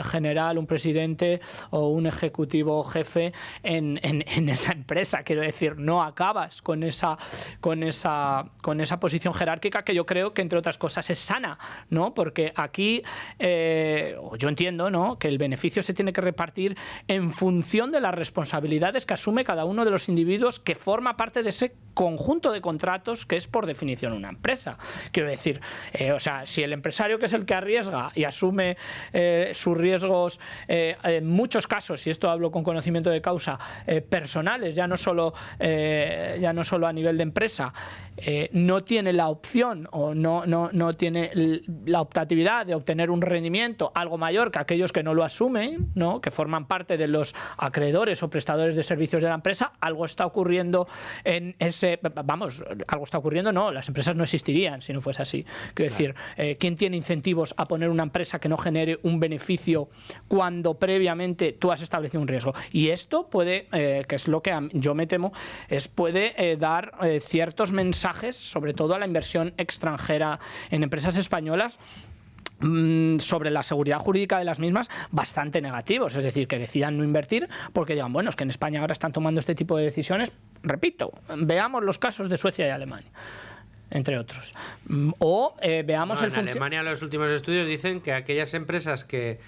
general, un presidente o un ejecutivo jefe en esa empresa. Quiero decir, no acabas con esa posición jerárquica, que yo creo que entre otras cosas es sana, ¿no? Porque aquí yo entiendo, ¿no?, que el beneficio se tiene que repartir en función de las responsabilidades que asume cada uno de los individuos que forma parte de ese conjunto de contratos que es por definición una empresa. Quiero decir, o sea, si el empresario, que es el que arriesga y asume sus riesgos en muchos casos, y esto hablo con conocimiento de causa, personales, ya no solo a nivel de empresa, no tiene la opción o no tiene la optatividad de obtener un rendimiento algo mayor que aquellos que no lo asumen, ¿no?, que forman parte de los acreedores o prestadores de servicios de la empresa, algo está ocurriendo en ese... Vamos, algo está ocurriendo, no, las empresas no existirían si no fuese así. Quiero decir, ¿quién tiene incentivos a poner una empresa que no genere un beneficio cuando previamente tú has establecido un riesgo? Y esto puede, que es lo que yo me temo, puede dar ciertos mensajes, sobre todo a la inversión extranjera en empresas españolas, sobre la seguridad jurídica de las mismas, bastante negativos. Es decir, que decidan no invertir porque digan, bueno, es que en España ahora están tomando este tipo de decisiones. Repito, veamos los casos de Suecia y Alemania, entre otros. O veamos en Alemania los últimos estudios dicen que aquellas empresas que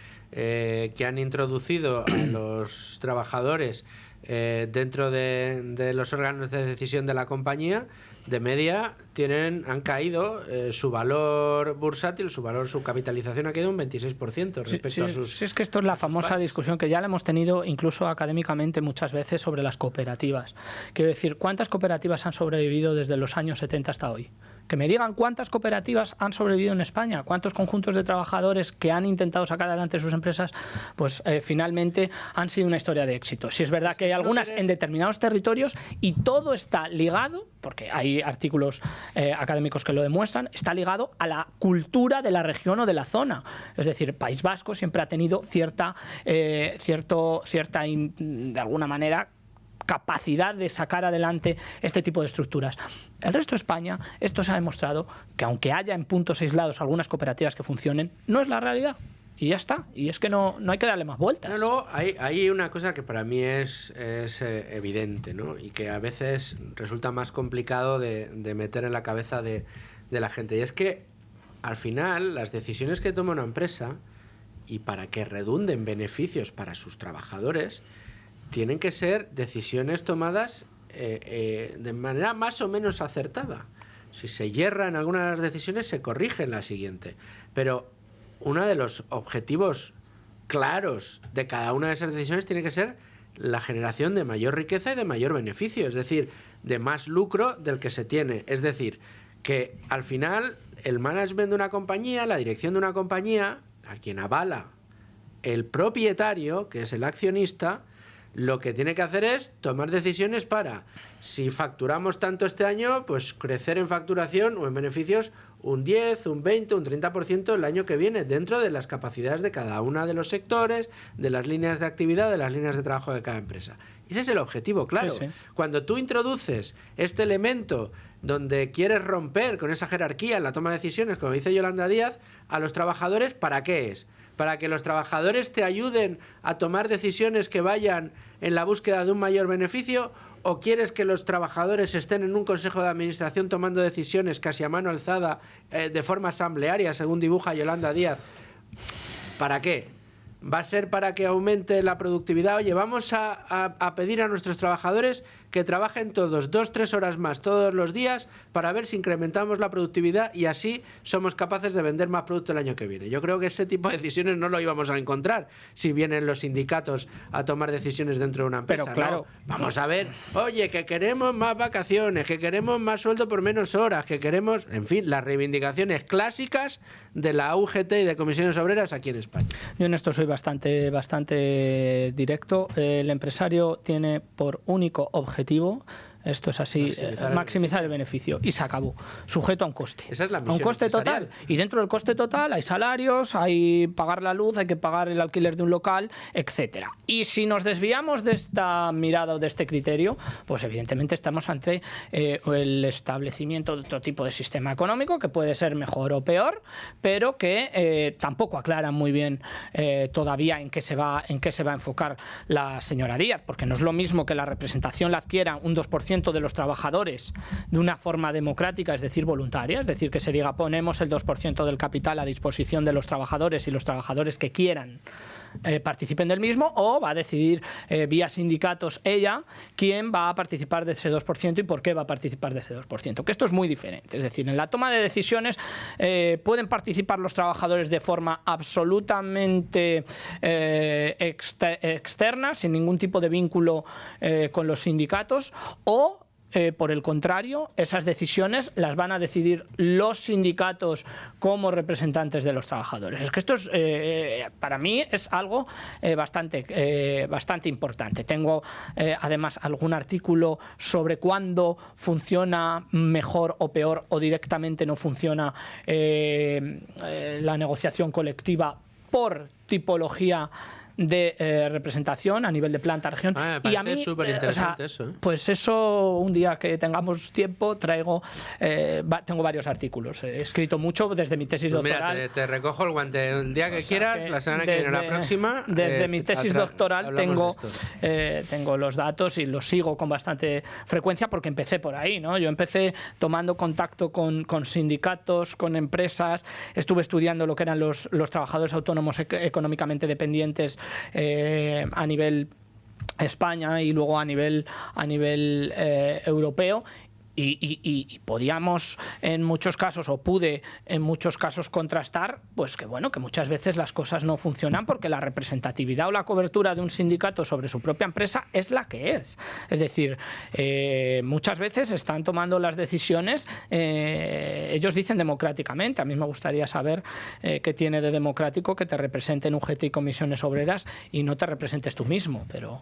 han introducido a los trabajadores dentro de los órganos de decisión de la compañía, de media han caído su valor bursátil, su capitalización ha caído un 26% respecto a sus... Sí, es que esto es la famosa discusión que ya la hemos tenido incluso académicamente muchas veces sobre las cooperativas. Quiero decir, ¿cuántas cooperativas han sobrevivido desde los años 70 hasta hoy? Que me digan cuántas cooperativas han sobrevivido en España, cuántos conjuntos de trabajadores que han intentado sacar adelante sus empresas, pues finalmente han sido una historia de éxito. Si es verdad que hay algunas en determinados territorios y todo está ligado, porque hay artículos académicos que lo demuestran, está ligado a la cultura de la región o de la zona. Es decir, País Vasco siempre ha tenido cierta de alguna manera, capacidad de sacar adelante este tipo de estructuras. El resto de España, esto se ha demostrado que aunque haya en puntos aislados algunas cooperativas que funcionen, no es la realidad. Y ya está. Y es que no hay que darle más vueltas. No, hay una cosa que para mí es evidente, ¿no?, y que a veces resulta más complicado de meter en la cabeza de la gente. Y es que, al final, las decisiones que toma una empresa, y para que redunden beneficios para sus trabajadores, tienen que ser decisiones tomadas de manera más o menos acertada. Si se yerra en algunas de las decisiones, se corrige en la siguiente. Pero uno de los objetivos claros de cada una de esas decisiones tiene que ser la generación de mayor riqueza y de mayor beneficio, es decir, de más lucro del que se tiene. Es decir, que al final el management de una compañía, la dirección de una compañía, a quien avala el propietario, que es el accionista, lo que tiene que hacer es tomar decisiones para, si facturamos tanto este año, pues crecer en facturación o en beneficios un 10, un 20, un 30% el año que viene, dentro de las capacidades de cada uno de los sectores, de las líneas de actividad, de las líneas de trabajo de cada empresa. Ese es el objetivo, claro. Sí. Cuando tú introduces este elemento donde quieres romper con esa jerarquía en la toma de decisiones, como dice Yolanda Díaz, a los trabajadores, ¿para qué es? ¿Para que los trabajadores te ayuden a tomar decisiones que vayan en la búsqueda de un mayor beneficio? ¿O quieres que los trabajadores estén en un consejo de administración tomando decisiones casi a mano alzada, de forma asamblearia, según dibuja Yolanda Díaz? ¿Para qué? ¿Va a ser para que aumente la productividad? Oye, vamos a pedir a nuestros trabajadores que trabajen todos 2-3 horas más todos los días para ver si incrementamos la productividad y así somos capaces de vender más producto el año que viene. Yo creo que ese tipo de decisiones no lo íbamos a encontrar si vienen los sindicatos a tomar decisiones dentro de una empresa. Pero claro, ¿no? Vamos a ver, oye, que queremos más vacaciones, que queremos más sueldo por menos horas, que queremos, en fin, las reivindicaciones clásicas de la UGT y de comisiones obreras aquí en España. Yo en esto soy bastante directo. El empresario tiene por único objetivo, esto es así, maximizar el beneficio, y se acabó, sujeto a un coste. Esa es la misión a un coste empresarial. total, y dentro del coste total hay salarios, hay pagar la luz, hay que pagar el alquiler de un local, etcétera. Y si nos desviamos de esta mirada o de este criterio, pues evidentemente estamos ante el establecimiento de otro tipo de sistema económico que puede ser mejor o peor, pero que tampoco aclara muy bien todavía en qué se va a enfocar la señora Díaz, porque no es lo mismo que la representación la adquiera un 2% de los trabajadores de una forma democrática, es decir, voluntaria, es decir, que se diga ponemos el 2% del capital a disposición de los trabajadores y los trabajadores que quieran participen del mismo, o va a decidir vía sindicatos ella quién va a participar de ese 2% y por qué va a participar de ese 2%, que esto es muy diferente. Es decir, en la toma de decisiones pueden participar los trabajadores de forma absolutamente externa, sin ningún tipo de vínculo con los sindicatos, o por el contrario, esas decisiones las van a decidir los sindicatos como representantes de los trabajadores. Es que esto es, para mí es algo bastante importante. Tengo además algún artículo sobre cuándo funciona mejor o peor o directamente no funciona la negociación colectiva por tipología de representación a nivel de planta región. Me parece y a mí súper interesante eso. Pues eso, un día que tengamos tiempo, tengo varios artículos. He escrito mucho desde mi tesis doctoral. Mira, te recojo el guante el día que quieras, la semana que viene, la próxima. Desde mi tesis doctoral tengo los datos y los sigo con bastante frecuencia porque empecé por ahí, ¿no? Yo empecé tomando contacto con sindicatos, con empresas, estuve estudiando lo que eran los trabajadores autónomos económicamente dependientes a nivel España y luego a nivel europeo. Y podíamos en muchos casos, o pude en muchos casos contrastar, pues que bueno, que muchas veces las cosas no funcionan porque la representatividad o la cobertura de un sindicato sobre su propia empresa es la que es. Es decir, muchas veces están tomando las decisiones, ellos dicen democráticamente. A mí me gustaría saber qué tiene de democrático que te representen UGT y comisiones obreras y no te representes tú mismo, pero...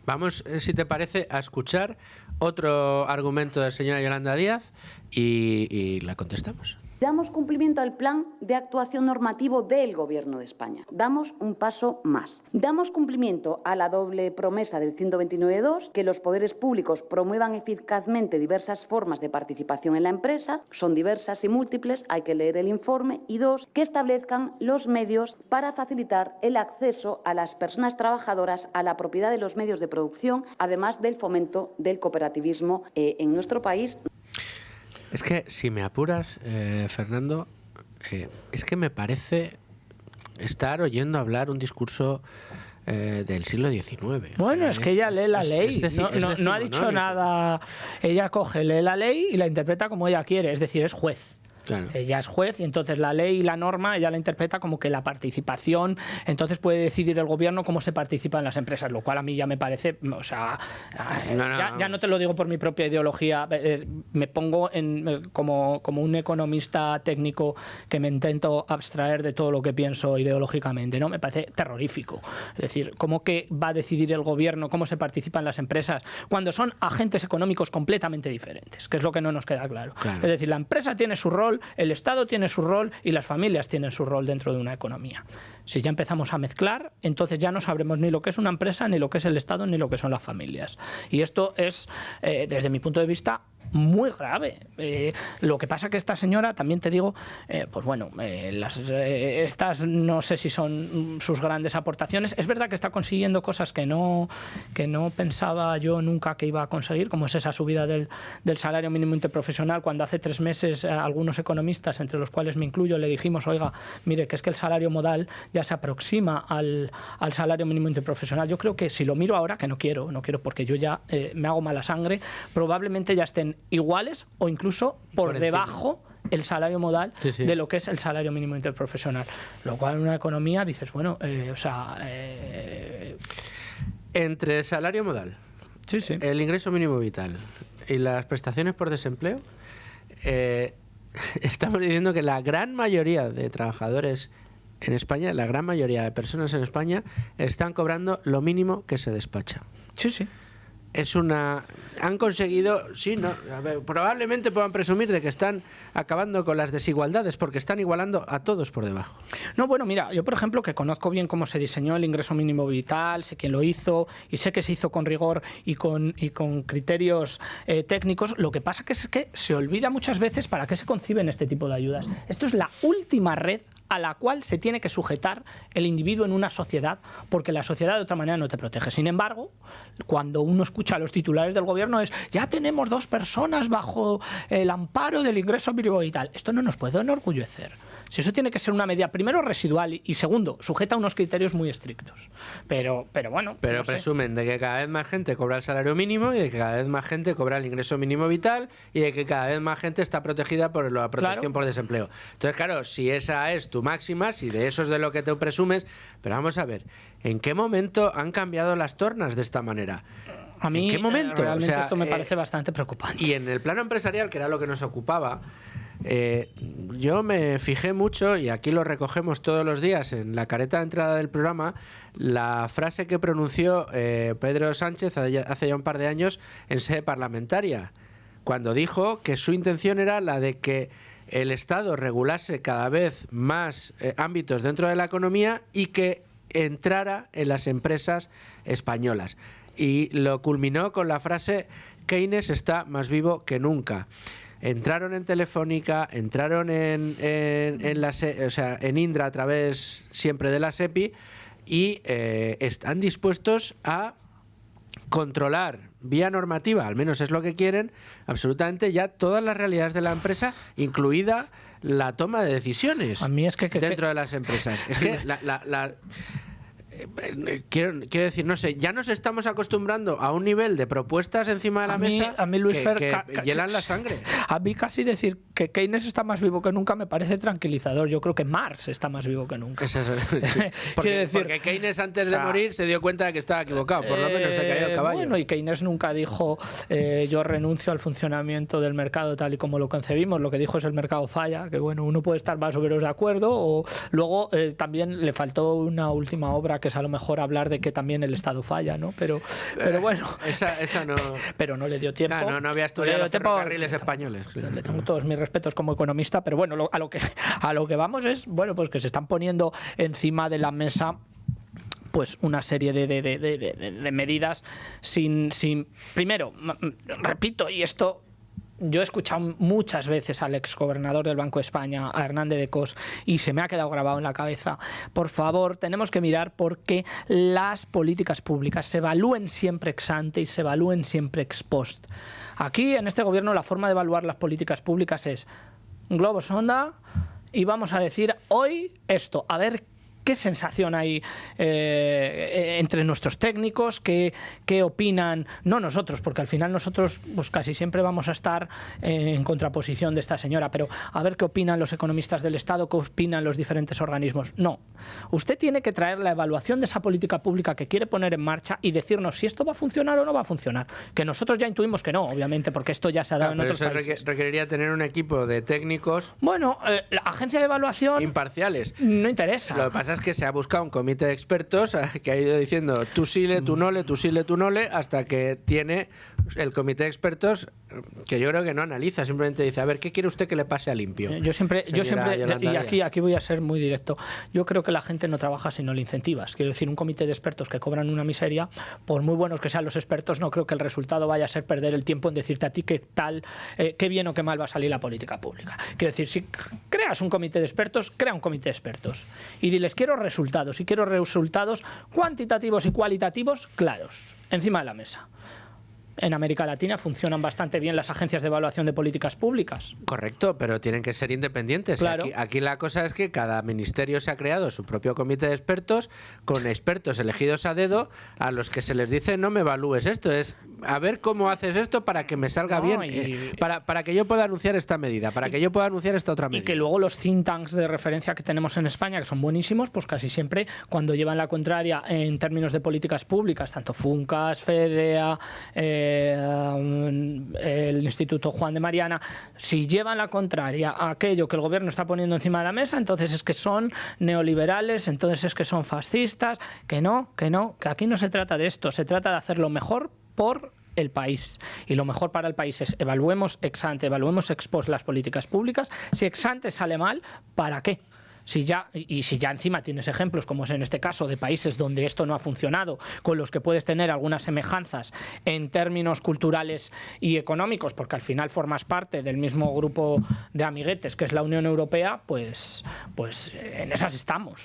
Vamos, si te parece, a escuchar otro argumento de la señora Yolanda Díaz y la contestamos. Damos cumplimiento al plan de actuación normativo del Gobierno de España. Damos un paso más. Damos cumplimiento a la doble promesa del 129.2, que los poderes públicos promuevan eficazmente diversas formas de participación en la empresa, son diversas y múltiples, hay que leer el informe, y 2, que establezcan los medios para facilitar el acceso a las personas trabajadoras a la propiedad de los medios de producción, además del fomento del cooperativismo en nuestro país. Es que, si me apuras, Fernando, es que me parece estar oyendo hablar un discurso del siglo XIX. Bueno, es que ella lee la ley, no ha dicho nada. Ella coge, lee la ley y la interpreta como ella quiere, es decir, es juez. Claro. Ella es juez y entonces la ley y la norma ella la interpreta como que la participación, entonces puede decidir el gobierno cómo se participa en las empresas, lo cual a mí ya me parece, o sea, ya no te lo digo por mi propia ideología, me pongo como un economista técnico que me intento abstraer de todo lo que pienso ideológicamente, ¿no? Me parece terrorífico. Es decir, ¿cómo que va a decidir el gobierno cómo se participa en las empresas cuando son agentes económicos completamente diferentes? Que es lo que no nos queda claro. Es decir, la empresa tiene su rol, el Estado tiene su rol y las familias tienen su rol dentro de una economía. Si ya empezamos a mezclar, entonces ya no sabremos ni lo que es una empresa, ni lo que es el Estado, ni lo que son las familias. Y esto es, desde mi punto de vista, muy grave. Lo que pasa que esta señora, también te digo, pues bueno, estas no sé si son sus grandes aportaciones. Es verdad que está consiguiendo cosas que no pensaba yo nunca que iba a conseguir, como es esa subida del salario mínimo interprofesional, cuando hace 3 meses algunos economistas, entre los cuales me incluyo, le dijimos, oiga, mire, que es que el salario modal ya se aproxima al salario mínimo interprofesional. Yo creo que si lo miro ahora, que no quiero porque yo ya me hago mala sangre, probablemente ya estén iguales o incluso por debajo el salario modal de lo que es el salario mínimo interprofesional. Lo cual en una economía dices, bueno, Entre el salario modal, el ingreso mínimo vital y las prestaciones por desempleo, estamos diciendo que la gran mayoría de trabajadores en España, la gran mayoría de personas en España están cobrando lo mínimo que se despacha. Sí, sí. Han conseguido, sí, no, a ver, probablemente puedan presumir de que están acabando con las desigualdades porque están igualando a todos por debajo. No, bueno, mira, yo por ejemplo que conozco bien cómo se diseñó el ingreso mínimo vital, sé quién lo hizo y sé que se hizo con rigor y con criterios técnicos. Lo que pasa es que se olvida muchas veces para qué se conciben este tipo de ayudas. Esto es la última red a la cual se tiene que sujetar el individuo en una sociedad, porque la sociedad de otra manera no te protege. Sin embargo, cuando uno escucha a los titulares del gobierno es ya tenemos 2 personas bajo el amparo del ingreso mínimo vital. Esto no nos puede enorgullecer. Si eso tiene que ser una medida, primero, residual y segundo, sujeta a unos criterios muy estrictos. Pero bueno. Pero no presumen de que cada vez más gente cobra el salario mínimo y de que cada vez más gente cobra el ingreso mínimo vital y de que cada vez más gente está protegida por la protección por desempleo. Entonces, claro, si esa es tu máxima, si de eso es de lo que te presumes, pero vamos a ver, ¿en qué momento han cambiado las tornas de esta manera? A mí, ¿en qué momento? Realmente esto me parece bastante preocupante. Y en el plano empresarial, que era lo que nos ocupaba, yo me fijé mucho, y aquí lo recogemos todos los días en la careta de entrada del programa, la frase que pronunció Pedro Sánchez hace ya un par de años en sede parlamentaria, cuando dijo que su intención era la de que el Estado regulase cada vez más ámbitos dentro de la economía y que entrara en las empresas españolas. Y lo culminó con la frase: Keynes está más vivo que nunca. Entraron en Telefónica, entraron en Indra a través siempre de la SEPI y están dispuestos a controlar vía normativa, al menos es lo que quieren, absolutamente ya todas las realidades de la empresa, incluida la toma de decisiones dentro de las empresas. Es que quiero decir, no sé, ya nos estamos acostumbrando a un nivel de propuestas encima de la mesa que hielan la sangre. A mí casi decir que Keynes está más vivo que nunca me parece tranquilizador. Yo creo que Marx está más vivo que nunca. Sí. Porque Keynes antes de morir se dio cuenta de que estaba equivocado, por lo menos se cayó el caballo. Bueno, y Keynes nunca dijo yo renuncio al funcionamiento del mercado tal y como lo concebimos. Lo que dijo es el mercado falla, que bueno, uno puede estar más o menos de acuerdo. O luego también le faltó una última obra que es a lo mejor hablar de que también el Estado falla, ¿no? Pero bueno. Esa no. Pero no le dio tiempo. No había estudiado los ferrocarriles españoles. Le tengo todos mis respetos como economista, pero bueno, a lo que vamos es, bueno, pues que se están poniendo encima de la mesa pues una serie de medidas sin primero, repito, y esto yo he escuchado muchas veces al exgobernador del Banco de España, a Hernández de Cos, y se me ha quedado grabado en la cabeza. Por favor, tenemos que mirar porque las políticas públicas se evalúen siempre ex ante y se evalúen siempre ex post. Aquí, en este gobierno, la forma de evaluar las políticas públicas es un globo sonda y vamos a decir hoy esto, a ver qué sensación hay entre nuestros técnicos, qué opinan, no nosotros, porque al final nosotros pues casi siempre vamos a estar en contraposición de esta señora, pero a ver qué opinan los economistas del Estado, qué opinan los diferentes organismos. No, usted tiene que traer la evaluación de esa política pública que quiere poner en marcha y decirnos si esto va a funcionar o no va a funcionar, que nosotros ya intuimos que no, obviamente, porque esto ya se ha dado en otros países. Eso requeriría tener un equipo de técnicos, bueno, la agencia de evaluación imparciales. No interesa. Lo que pasa es que se ha buscado un comité de expertos que ha ido diciendo tú síle, tú nole, tú síle, tú nole, hasta que tiene el comité de expertos que yo creo que no analiza, simplemente dice, a ver, ¿qué quiere usted que le pase a limpio? Yo siempre y aquí voy a ser muy directo, yo creo que la gente no trabaja si no le incentivas. Quiero decir, un comité de expertos que cobran una miseria, por muy buenos que sean los expertos, no creo que el resultado vaya a ser perder el tiempo en decirte a ti qué tal, qué bien o qué mal va a salir la política pública. Quiero decir, si creas un comité de expertos, crea un comité de expertos y diles, quiero resultados, y quiero resultados cuantitativos y cualitativos claros, encima de la mesa. En América Latina funcionan bastante bien las agencias de evaluación de políticas públicas. Correcto, pero tienen que ser independientes. Claro. Aquí la cosa es que cada ministerio se ha creado su propio comité de expertos con expertos elegidos a dedo a los que se les dice no me evalúes esto. Es a ver cómo haces esto para que me salga bien, para que yo pueda anunciar esta medida, para que yo pueda anunciar esta otra medida. Y que luego los think tanks de referencia que tenemos en España, que son buenísimos, pues casi siempre cuando llevan la contraria en términos de políticas públicas, tanto FUNCAS, FEDEA, el Instituto Juan de Mariana, si llevan la contraria a aquello que el gobierno está poniendo encima de la mesa, entonces es que son neoliberales, entonces es que son fascistas, que aquí no se trata de esto, se trata de hacer lo mejor por el país. Y lo mejor para el país es evaluemos ex ante, evaluemos ex post las políticas públicas. Si ex ante sale mal, ¿para qué? Si ya encima tienes ejemplos, como es en este caso, de países donde esto no ha funcionado, con los que puedes tener algunas semejanzas en términos culturales y económicos, porque al final formas parte del mismo grupo de amiguetes que es la Unión Europea, pues en esas estamos.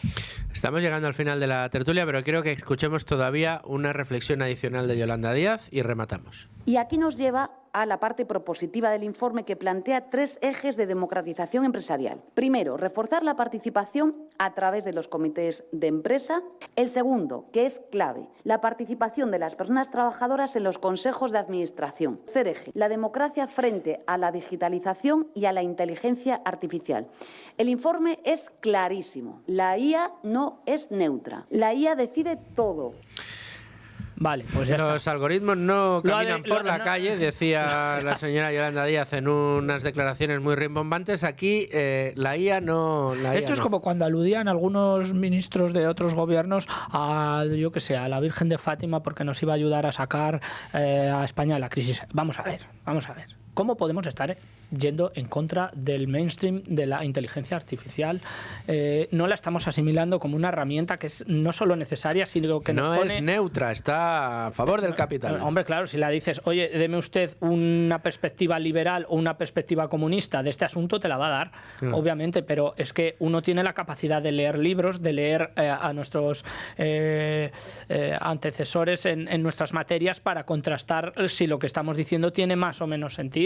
Estamos llegando al final de la tertulia, pero quiero que escuchemos todavía una reflexión adicional de Yolanda Díaz y rematamos. Y aquí nos lleva a la parte propositiva del informe, que plantea 3 ejes de democratización empresarial. Primero, reforzar la participación a través de los comités de empresa. El segundo, que es clave, la participación de las personas trabajadoras en los consejos de administración. Tercer eje, la democracia frente a la digitalización y a la inteligencia artificial. El informe es clarísimo. La IA no es neutra. La IA decide todo. Vale, pues ya los está. Algoritmos no caminan por la calle, decía la señora Yolanda Díaz en unas declaraciones muy rimbombantes. Aquí la IA no. Esto es como cuando aludían algunos ministros de otros gobiernos a, yo que sé, a la Virgen de Fátima porque nos iba a ayudar a sacar a España de la crisis. Vamos a ver. ¿Cómo podemos estar yendo en contra del mainstream de la inteligencia artificial? No la estamos asimilando como una herramienta que es no solo necesaria, sino que nos pone... No es neutra, está a favor del capital. Hombre, claro, si la dices, oye, deme usted una perspectiva liberal o una perspectiva comunista de este asunto, te la va a dar, obviamente, pero es que uno tiene la capacidad de leer libros, de leer a nuestros antecesores en nuestras materias para contrastar si lo que estamos diciendo tiene más o menos sentido.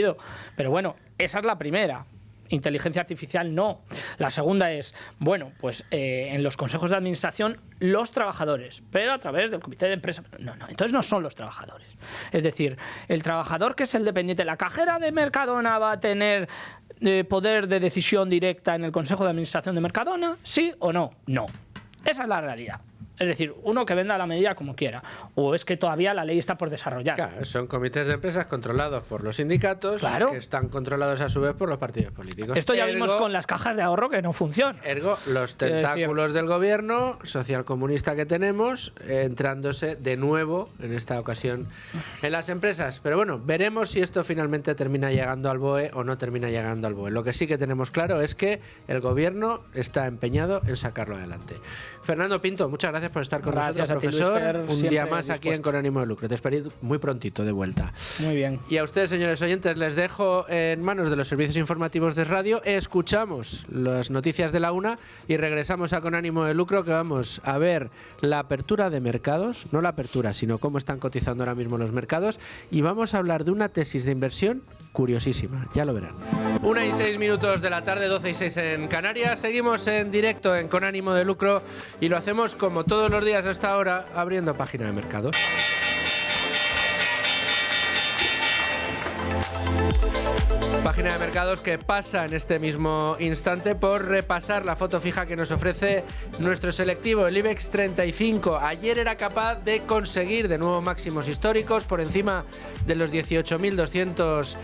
Pero bueno, esa es la primera. Inteligencia artificial no. La segunda es, bueno, pues en los consejos de administración los trabajadores, pero a través del comité de empresa. No, entonces no son los trabajadores. Es decir, el trabajador que es el dependiente, la cajera de Mercadona va a tener poder de decisión directa en el consejo de administración de Mercadona, ¿sí o no? No. Esa es la realidad. Es decir, uno que venda la medida como quiera. O es que todavía la ley está por desarrollar. Claro, son comités de empresas controlados por los sindicatos, que están controlados a su vez por los partidos políticos. Esto ya vimos con las cajas de ahorro que no funcionan. Ergo, los tentáculos del gobierno socialcomunista que tenemos, entrándose de nuevo, en esta ocasión, en las empresas. Pero bueno, veremos si esto finalmente termina llegando al BOE o no termina llegando al BOE. Lo que sí que tenemos claro es que el gobierno está empeñado en sacarlo adelante. Fernando Pinto, muchas gracias por estar con nosotros, profesor. Un día más aquí en Con Ánimo de Lucro. Te espero muy prontito de vuelta. Muy bien. Y a ustedes, señores oyentes, les dejo en manos de los servicios informativos de radio. Escuchamos las noticias de la 1 y regresamos a Con Ánimo de Lucro, que vamos a ver la apertura de mercados, no la apertura, sino cómo están cotizando ahora mismo los mercados, y vamos a hablar de una tesis de inversión curiosísima, ya lo verán. 1:06 de la tarde, 12:06 en Canarias. Seguimos en directo en Con Ánimo de Lucro y lo hacemos como todos los días hasta ahora, abriendo página de mercados. Página de mercados que pasa en este mismo instante por repasar la foto fija que nos ofrece nuestro selectivo, el IBEX 35. Ayer era capaz de conseguir de nuevo máximos históricos por encima de los 18.200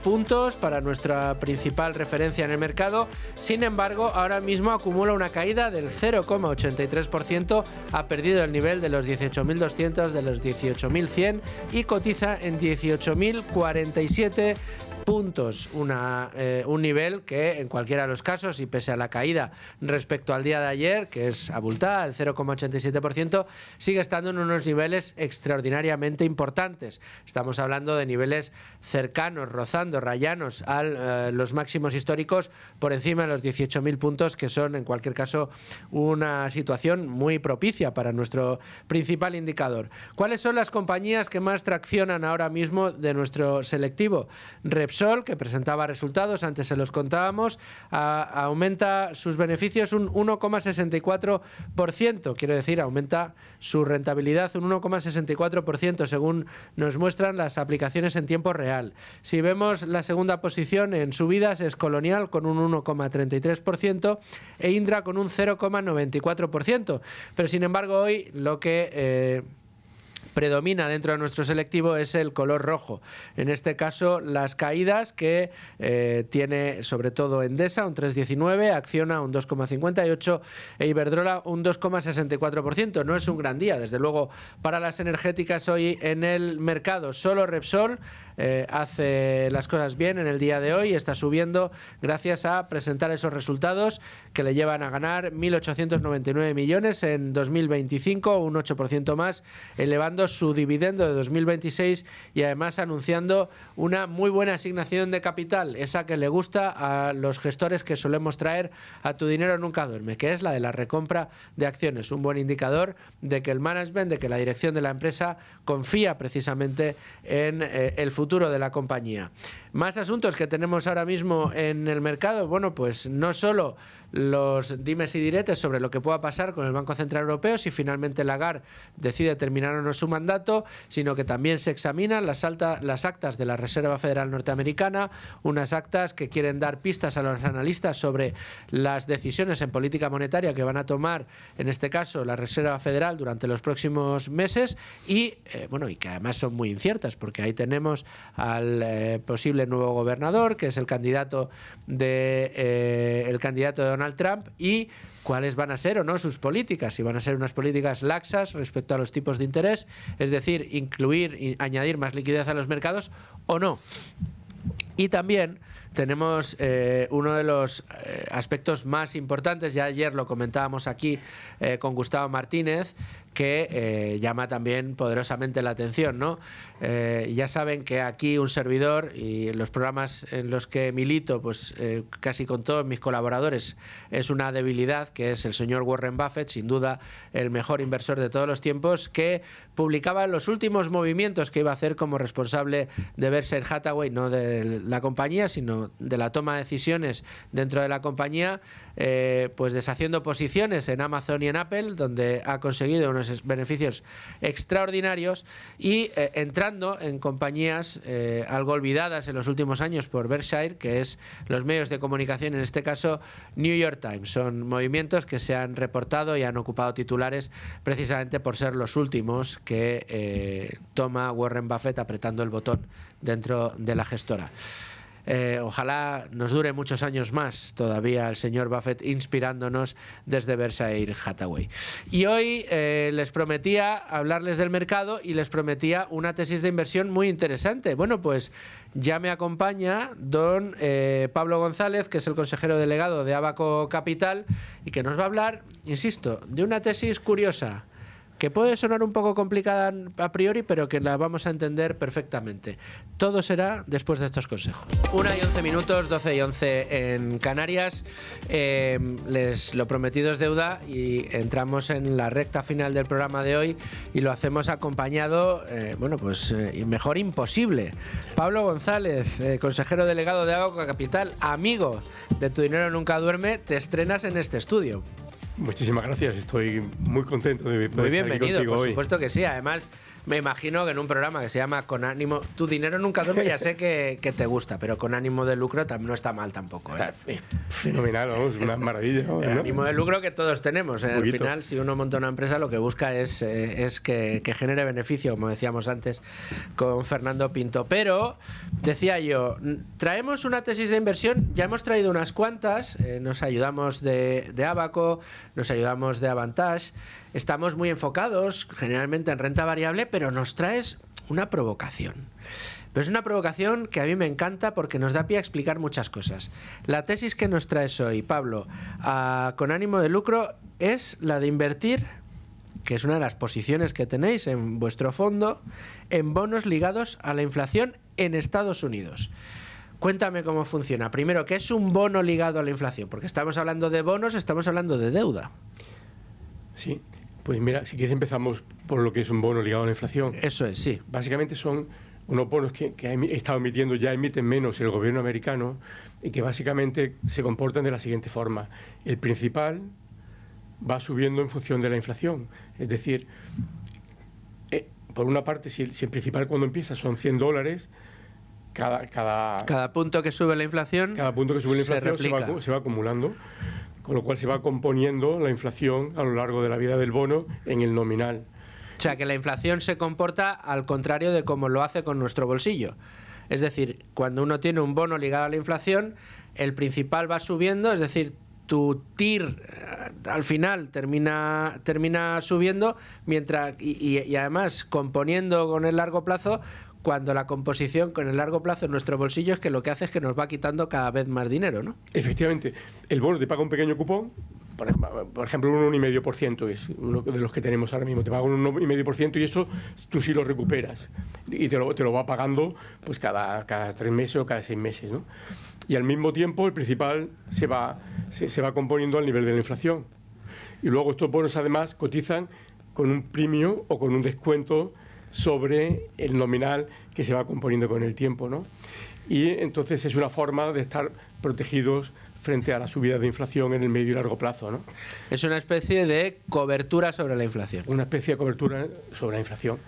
puntos para nuestra principal referencia en el mercado. Sin embargo, ahora mismo acumula una caída del 0,83%, ha perdido el nivel de los 18.200, de los 18.100 y cotiza en 18.047 puntos, un nivel que en cualquiera de los casos, y pese a la caída respecto al día de ayer, que es abultada, el 0,87%, sigue estando en unos niveles extraordinariamente importantes. Estamos hablando de niveles cercanos, rozando, rayanos a los máximos históricos por encima de los 18.000 puntos, que son en cualquier caso una situación muy propicia para nuestro principal indicador. ¿Cuáles son las compañías que más traccionan ahora mismo de nuestro selectivo? Repsol Repsol, que presentaba resultados, antes se los contábamos, aumenta sus beneficios un 1,64%, quiero decir, aumenta su rentabilidad un 1,64%, según nos muestran las aplicaciones en tiempo real. Si vemos la segunda posición en subidas es Colonial con un 1,33% e Indra con un 0,94%. Pero sin embargo hoy lo que predomina dentro de nuestro selectivo es el color rojo. En este caso, las caídas que tiene sobre todo Endesa, un 3,19%, Acciona un 2,58% e Iberdrola un 2,64%. No es un gran día, desde luego, para las energéticas hoy en el mercado. Solo Repsol hace las cosas bien en el día de hoy, está subiendo gracias a presentar esos resultados que le llevan a ganar 1.899 millones en 2025, un 8% más, elevando su dividendo de 2026 y además anunciando una muy buena asignación de capital, esa que le gusta a los gestores que solemos traer a Tu Dinero Nunca Duerme, que es la de la recompra de acciones, un buen indicador de que el management, de que la dirección de la empresa confía precisamente en el futuro de la compañía. Más asuntos que tenemos ahora mismo en el mercado, bueno, pues no solo los dimes y diretes sobre lo que pueda pasar con el Banco Central Europeo si finalmente Lagarde decide terminar o no su mandato, sino que también se examinan las actas de la Reserva Federal Norteamericana, unas actas que quieren dar pistas a los analistas sobre las decisiones en política monetaria que van a tomar, en este caso, la Reserva Federal durante los próximos meses y que además son muy inciertas, porque ahí tenemos al posible nuevo gobernador, que es el candidato de Donald Trump, y cuáles van a ser o no sus políticas, si van a ser unas políticas laxas respecto a los tipos de interés, es decir, añadir más liquidez a los mercados o no. Y también tenemos uno de los aspectos más importantes, ya ayer lo comentábamos aquí con Gustavo Martínez, que llama también poderosamente la atención, ¿no? Ya saben que aquí un servidor y en los programas en los que milito, pues casi con todos mis colaboradores, es una debilidad, que es el señor Warren Buffett, sin duda el mejor inversor de todos los tiempos, que publicaba los últimos movimientos que iba a hacer como responsable de Berkshire Hathaway, no de la compañía, sino de la toma de decisiones dentro de la compañía, pues deshaciendo posiciones en Amazon y en Apple, donde ha conseguido unos beneficios extraordinarios, y entrando en compañías algo olvidadas en los últimos años por Berkshire, que es los medios de comunicación, en este caso New York Times. Son movimientos que se han reportado y han ocupado titulares precisamente por ser los últimos que toma Warren Buffett apretando el botón dentro de la gestora. Ojalá nos dure muchos años más todavía el señor Buffett inspirándonos desde Berkshire Hathaway. Y hoy les prometía hablarles del mercado y les prometía una tesis de inversión muy interesante. Bueno, pues ya me acompaña don Pablo González, que es el consejero delegado de Abaco Capital y que nos va a hablar, insisto, de una tesis curiosa, que puede sonar un poco complicada a priori, pero que la vamos a entender perfectamente. Todo será después de estos consejos. 1:11, 12:11 en Canarias. Lo prometido es deuda y entramos en la recta final del programa de hoy y lo hacemos acompañado, mejor imposible. Pablo González, consejero delegado de Abaco Capital, amigo de Tu Dinero Nunca Duerme, te estrenas en este estudio. Muchísimas gracias, estoy muy contento de muy bienvenido, estar por supuesto que sí. Además, me imagino que en un programa que se llama Con Ánimo, Tu Dinero Nunca Duerme, ya sé que te gusta, pero con ánimo de lucro no está mal tampoco, ¿eh? Fenomenal, vamos, una maravilla, ¿no? El ánimo de lucro que todos tenemos. Al final, si uno monta una empresa, lo que busca es que genere beneficio, como decíamos antes con Fernando Pinto. Pero, decía yo, traemos una tesis de inversión, ya hemos traído unas cuantas, nos ayudamos de Abaco, nos ayudamos de Avantage, estamos muy enfocados generalmente en renta variable, pero nos traes una provocación. Pero es una provocación que a mí me encanta porque nos da pie a explicar muchas cosas. La tesis que nos traes hoy, Pablo, con ánimo de lucro, es la de invertir, que es una de las posiciones que tenéis en vuestro fondo, en bonos ligados a la inflación en Estados Unidos. Cuéntame cómo funciona. Primero, ¿qué es un bono ligado a la inflación? Porque estamos hablando de bonos, estamos hablando de deuda. Sí, pues mira, si quieres empezamos por lo que es un bono ligado a la inflación. Eso es, sí. Básicamente son unos bonos que ha estado emitiendo, ya emiten menos el gobierno americano, y que básicamente se comportan de la siguiente forma. El principal va subiendo en función de la inflación. Es decir, por una parte, si el principal cuando empieza son $100, cada punto que sube la inflación, se va acumulando, con lo cual se va componiendo la inflación a lo largo de la vida del bono en el nominal. O sea, que la inflación se comporta al contrario de cómo lo hace con nuestro bolsillo. Es decir, cuando uno tiene un bono ligado a la inflación, el principal va subiendo, es decir, tu TIR al final termina subiendo, mientras y además componiendo con el largo plazo, cuando la composición con el largo plazo en nuestro bolsillo es que lo que hace es que nos va quitando cada vez más dinero, ¿no? Efectivamente, el bono te paga un pequeño cupón, por ejemplo un 1,5%, es uno de los que tenemos ahora mismo, te paga un 1,5% y eso tú sí lo recuperas y te lo va pagando pues cada 3 meses o cada 6 meses, ¿no? Y al mismo tiempo el principal se va componiendo al nivel de la inflación. Y luego estos bonos además cotizan con un premio o con un descuento sobre el nominal que se va componiendo con el tiempo, ¿no? Y entonces es una forma de estar protegidos frente a la subida de inflación en el medio y largo plazo, ¿no? Es una especie de cobertura sobre la inflación. Una especie de cobertura sobre la inflación.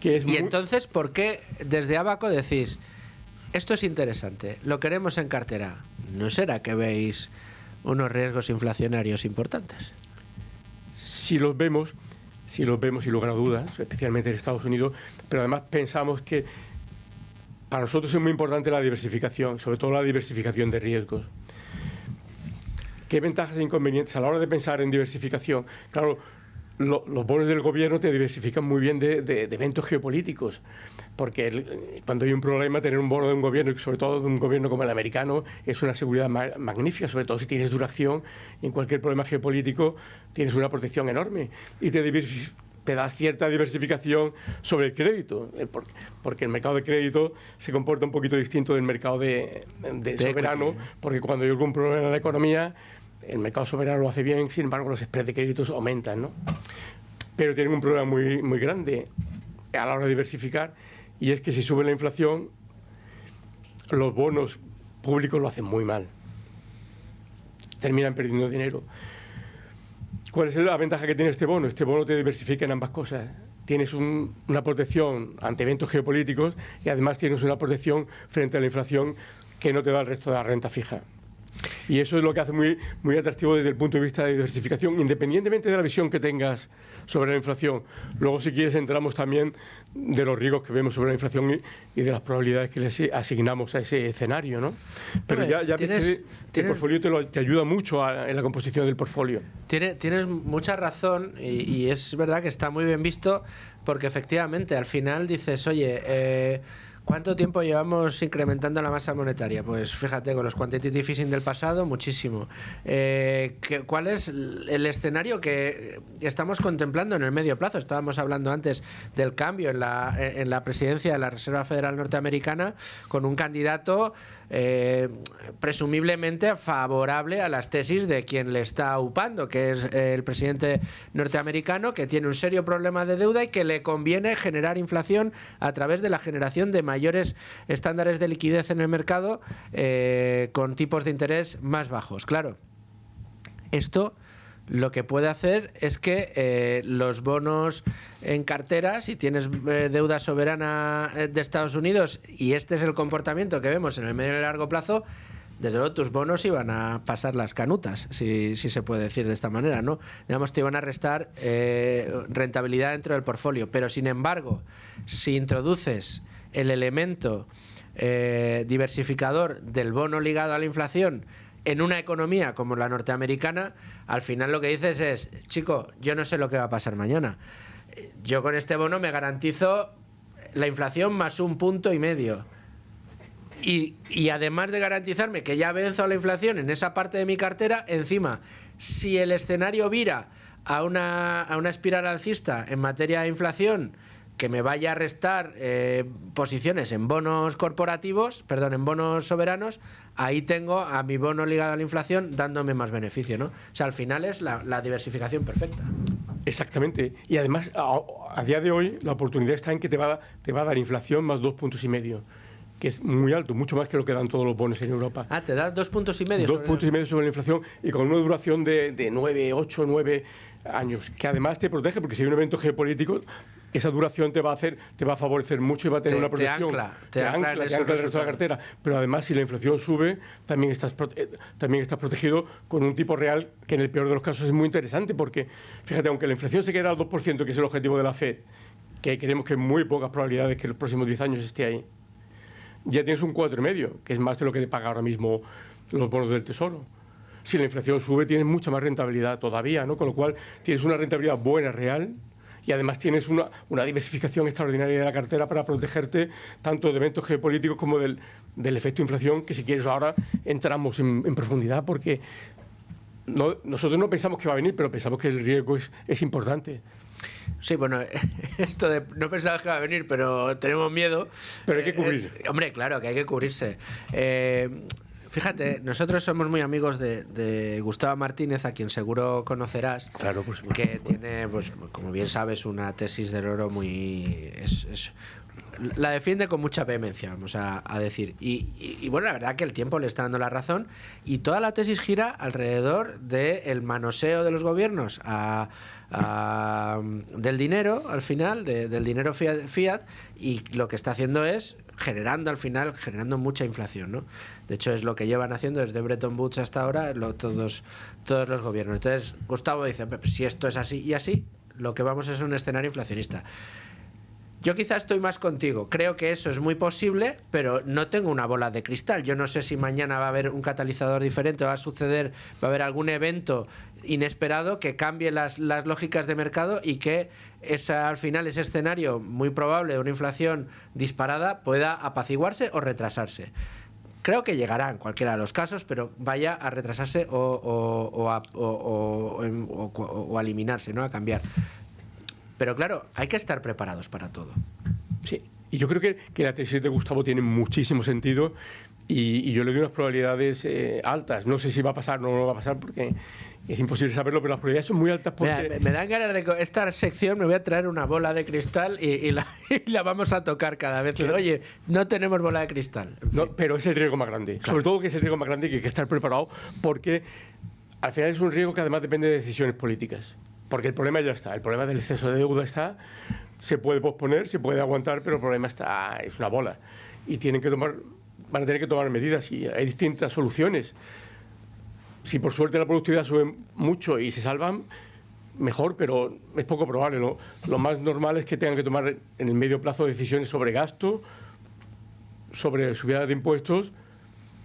Entonces, ¿por qué desde Abaco decís, esto es interesante, lo queremos en cartera? ¿No será que veis unos riesgos inflacionarios importantes? Si los vemos sin lugar a dudas, especialmente en Estados Unidos, pero además pensamos que para nosotros es muy importante la diversificación, sobre todo la diversificación de riesgos. ¿Qué ventajas e inconvenientes a la hora de pensar en diversificación? Claro, los bonos del gobierno te diversifican muy bien de eventos geopolíticos, porque cuando hay un problema, tener un bono de un gobierno, y sobre todo de un gobierno como el americano, es una seguridad magnífica, sobre todo si tienes duración, y en cualquier problema geopolítico tienes una protección enorme, y te da cierta diversificación sobre el crédito, porque el mercado de crédito se comporta un poquito distinto del mercado de soberano, porque cuando hay algún problema en la economía, el mercado soberano lo hace bien, sin embargo los spreads de créditos aumentan, ¿no? Pero tienen un problema muy, muy grande a la hora de diversificar, y es que si sube la inflación, los bonos públicos lo hacen muy mal. Terminan perdiendo dinero. ¿Cuál es la ventaja que tiene este bono? Este bono te diversifica en ambas cosas. Tienes una protección ante eventos geopolíticos y además tienes una protección frente a la inflación que no te da el resto de la renta fija. Y eso es lo que hace muy, muy atractivo desde el punto de vista de diversificación, independientemente de la visión que tengas sobre la inflación. Luego, si quieres, entramos también de los riesgos que vemos sobre la inflación y de las probabilidades que le asignamos a ese escenario, ¿no? Pero ya ves que el portfolio te ayuda mucho en la composición del portfolio. Tienes mucha razón y es verdad que está muy bien visto, porque efectivamente al final dices, oye, ¿cuánto tiempo llevamos incrementando la masa monetaria? Pues fíjate, con los quantitative easing del pasado, muchísimo. ¿Cuál es el escenario que estamos contemplando en el medio plazo? Estábamos hablando antes del cambio en la presidencia de la Reserva Federal Norteamericana, con un candidato presumiblemente favorable a las tesis de quien le está upando, que es el presidente norteamericano, que tiene un serio problema de deuda y que le conviene generar inflación a través de la generación de mayores estándares de liquidez en el mercado, con tipos de interés más bajos. Claro, esto lo que puede hacer es que los bonos en cartera, si tienes deuda soberana de Estados Unidos, y este es el comportamiento que vemos en el medio y largo plazo, desde luego tus bonos iban a pasar las canutas, si se puede decir de esta manera, ¿no? Digamos, te iban a restar rentabilidad dentro del portfolio. Pero sin embargo, si introduces el elemento diversificador del bono ligado a la inflación en una economía como la norteamericana, al final lo que dices es, chico, yo no sé lo que va a pasar mañana. Yo con este bono me garantizo la inflación más 1,5 puntos. Y además de garantizarme que ya venzo a la inflación en esa parte de mi cartera, encima, si el escenario vira a una espiral alcista en materia de inflación, que me vaya a restar posiciones en bonos corporativos, perdón, en bonos soberanos, ahí tengo a mi bono ligado a la inflación dándome más beneficio, ¿no? O sea, al final es la diversificación perfecta. Exactamente. Y además, a día de hoy la oportunidad está en que te va a dar inflación más 2,5 puntos, que es muy alto, mucho más que lo que dan todos los bonos en Europa. Ah, te da 2,5 puntos. 2,5 puntos sobre la inflación y con una duración de 9, 8, 9 años, que además te protege, porque si hay un evento geopolítico, esa duración te va a favorecer mucho y va a tener una protección. Te ancla el resto de la cartera. Pero además, si la inflación sube, también estás protegido con un tipo real que en el peor de los casos es muy interesante, porque, fíjate, aunque la inflación se quede al 2%, que es el objetivo de la FED, que creemos que hay muy pocas probabilidades que en los próximos 10 años esté ahí, ya tienes un 4,5, que es más de lo que te paga ahora mismo los bonos del Tesoro. Si la inflación sube, tienes mucha más rentabilidad todavía, ¿no? Con lo cual tienes una rentabilidad buena, real, y además tienes una diversificación extraordinaria de la cartera para protegerte tanto de eventos geopolíticos como del efecto inflación, que si quieres ahora entramos en profundidad, porque nosotros no pensamos que va a venir, pero pensamos que el riesgo es importante. Sí, bueno, esto de no pensaba que va a venir, pero tenemos miedo. Pero hay que cubrirse. Hombre, claro que hay que cubrirse. Fíjate, nosotros somos muy amigos de Gustavo Martínez, a quien seguro conocerás. Claro, por supuesto. Que tiene, pues, como bien sabes, una tesis del oro muy... la defiende con mucha vehemencia, vamos a decir. Y bueno, la verdad que el tiempo le está dando la razón y toda la tesis gira alrededor del manoseo de los gobiernos del dinero, al final, del dinero fiat, y lo que está haciendo es generando mucha inflación, ¿no? De hecho, es lo que llevan haciendo desde Bretton Woods hasta ahora todos los gobiernos. Entonces, Gustavo dice, si esto es así y así, lo que vamos es un escenario inflacionista. Yo quizás estoy más contigo. Creo que eso es muy posible, pero no tengo una bola de cristal. Yo no sé si mañana va a haber un catalizador diferente, va a haber algún evento inesperado que cambie las lógicas de mercado y que al final ese escenario muy probable de una inflación disparada pueda apaciguarse o retrasarse. Creo que llegará en cualquiera de los casos, pero vaya a retrasarse o a eliminarse, ¿no? A cambiar. Pero claro, hay que estar preparados para todo. Sí, y yo creo que la tesis de Gustavo tiene muchísimo sentido y yo le doy unas probabilidades altas. No sé si va a pasar o no va a pasar porque es imposible saberlo, pero las probabilidades son muy altas porque... Mira, me dan ganas de esta sección, me voy a traer una bola de cristal y la vamos a tocar cada vez. Claro. Oye, no tenemos bola de cristal. En fin. No, pero es el riesgo más grande. Claro. Sobre todo que es el riesgo más grande y que hay que estar preparado porque al final es un riesgo que además depende de decisiones políticas. Porque el problema ya está, el problema del exceso de deuda está, se puede posponer, se puede aguantar, pero el problema está, es una bola. Y van a tener que tomar medidas y hay distintas soluciones. Si por suerte la productividad sube mucho y se salvan, mejor, pero es poco probable. Lo más normal es que tengan que tomar en el medio plazo decisiones sobre gasto, sobre subida de impuestos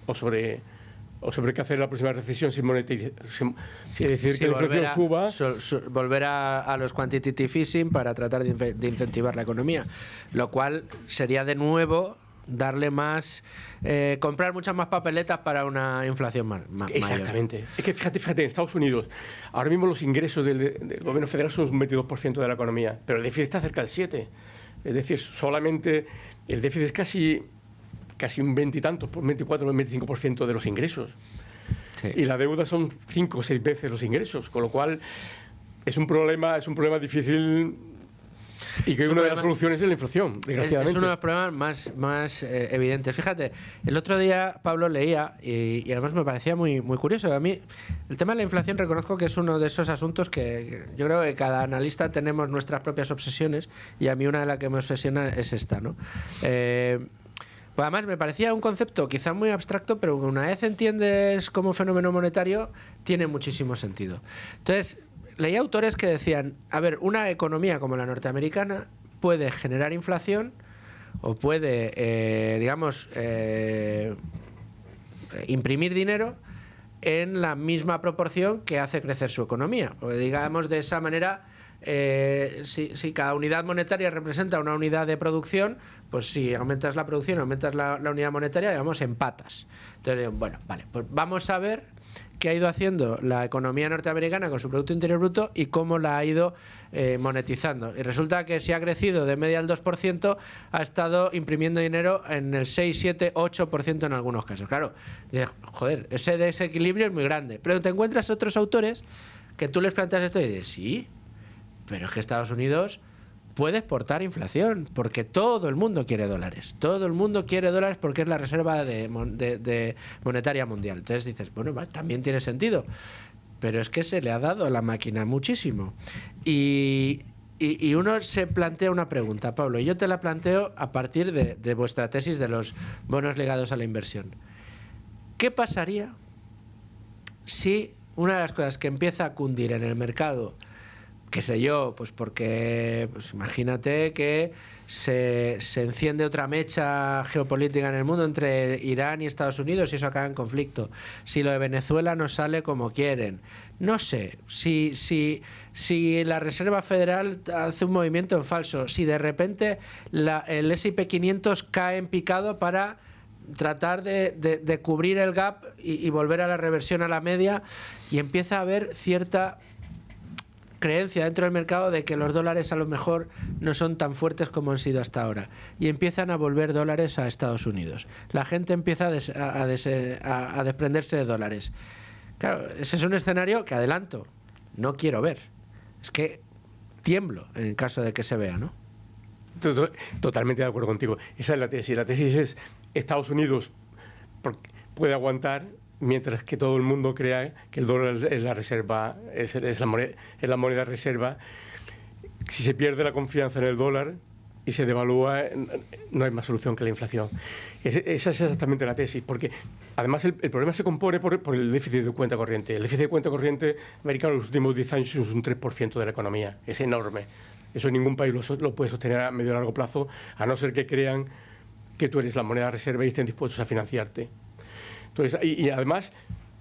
o sobre qué hacer en la próxima recesión sin decir que la inflación suba. Volver a los quantitative easing para tratar de incentivar la economía, lo cual sería de nuevo darle más, comprar muchas más papeletas para una inflación mayor. Exactamente. Es que fíjate, en Estados Unidos, ahora mismo los ingresos del gobierno federal son un 22% de la economía, pero el déficit está cerca del 7%. Es decir, solamente el déficit es casi un 20 y tantos, por 24 o 25% de los ingresos. Sí. Y la deuda son 5 o 6 veces los ingresos, con lo cual es un problema difícil y que una de las soluciones es la inflación, desgraciadamente. Es uno de los problemas más evidentes. Fíjate, el otro día Pablo leía y además me parecía muy, muy curioso. A mí el tema de la inflación reconozco que es uno de esos asuntos que yo creo que cada analista tenemos nuestras propias obsesiones y a mí una de las que me obsesiona es esta, ¿no? Pues además me parecía un concepto quizá muy abstracto, pero una vez entiendes como fenómeno monetario, tiene muchísimo sentido. Entonces, leía autores que decían, a ver, una economía como la norteamericana puede generar inflación o puede, imprimir dinero en la misma proporción que hace crecer su economía. Porque digamos de esa manera... si cada unidad monetaria representa una unidad de producción, pues si aumentas la producción, aumentas la unidad monetaria, digamos, empatas. Entonces, bueno, vale, pues vamos a ver qué ha ido haciendo la economía norteamericana con su Producto Interior Bruto y cómo la ha ido monetizando. Y resulta que si ha crecido de media al 2%, ha estado imprimiendo dinero en el 6, 7, 8% en algunos casos. Claro, joder, ese desequilibrio es muy grande. Pero te encuentras otros autores que tú les planteas esto y dices, sí, pero es que Estados Unidos puede exportar inflación, porque todo el mundo quiere dólares. Todo el mundo quiere dólares porque es la reserva de monetaria mundial. Entonces dices, bueno, también tiene sentido. Pero es que se le ha dado a la máquina muchísimo. Y uno se plantea una pregunta, Pablo, y yo te la planteo a partir de vuestra tesis de los bonos ligados a la inversión. ¿Qué pasaría si una de las cosas que empieza a cundir en el mercado, qué sé yo, pues porque imagínate que se enciende otra mecha geopolítica en el mundo entre Irán y Estados Unidos y eso acaba en conflicto, si lo de Venezuela no sale como quieren, no sé, si la Reserva Federal hace un movimiento en falso, si de repente el S&P 500 cae en picado para tratar de cubrir el gap y volver a la reversión a la media, y empieza a haber cierta creencia dentro del mercado de que los dólares a lo mejor no son tan fuertes como han sido hasta ahora, y empiezan a volver dólares a Estados Unidos. La gente empieza a desprenderse de dólares. Claro, ese es un escenario que, adelanto, no quiero ver. Es que tiemblo en el caso de que se vea, ¿no? Totalmente de acuerdo contigo. Esa es la tesis. La tesis es Estados Unidos puede aguantar, mientras que todo el mundo crea que el dólar es la reserva, es la moneda reserva. Si se pierde la confianza en el dólar y se devalúa, no hay más solución que la inflación. Esa es exactamente la tesis, porque además el problema se compone por el déficit de cuenta corriente. El déficit de cuenta corriente americano en los últimos 10 años es un 3% de la economía. Es enorme. Eso ningún país lo puede sostener a medio o largo plazo, a no ser que crean que tú eres la moneda reserva y estén dispuestos a financiarte. Entonces, y además,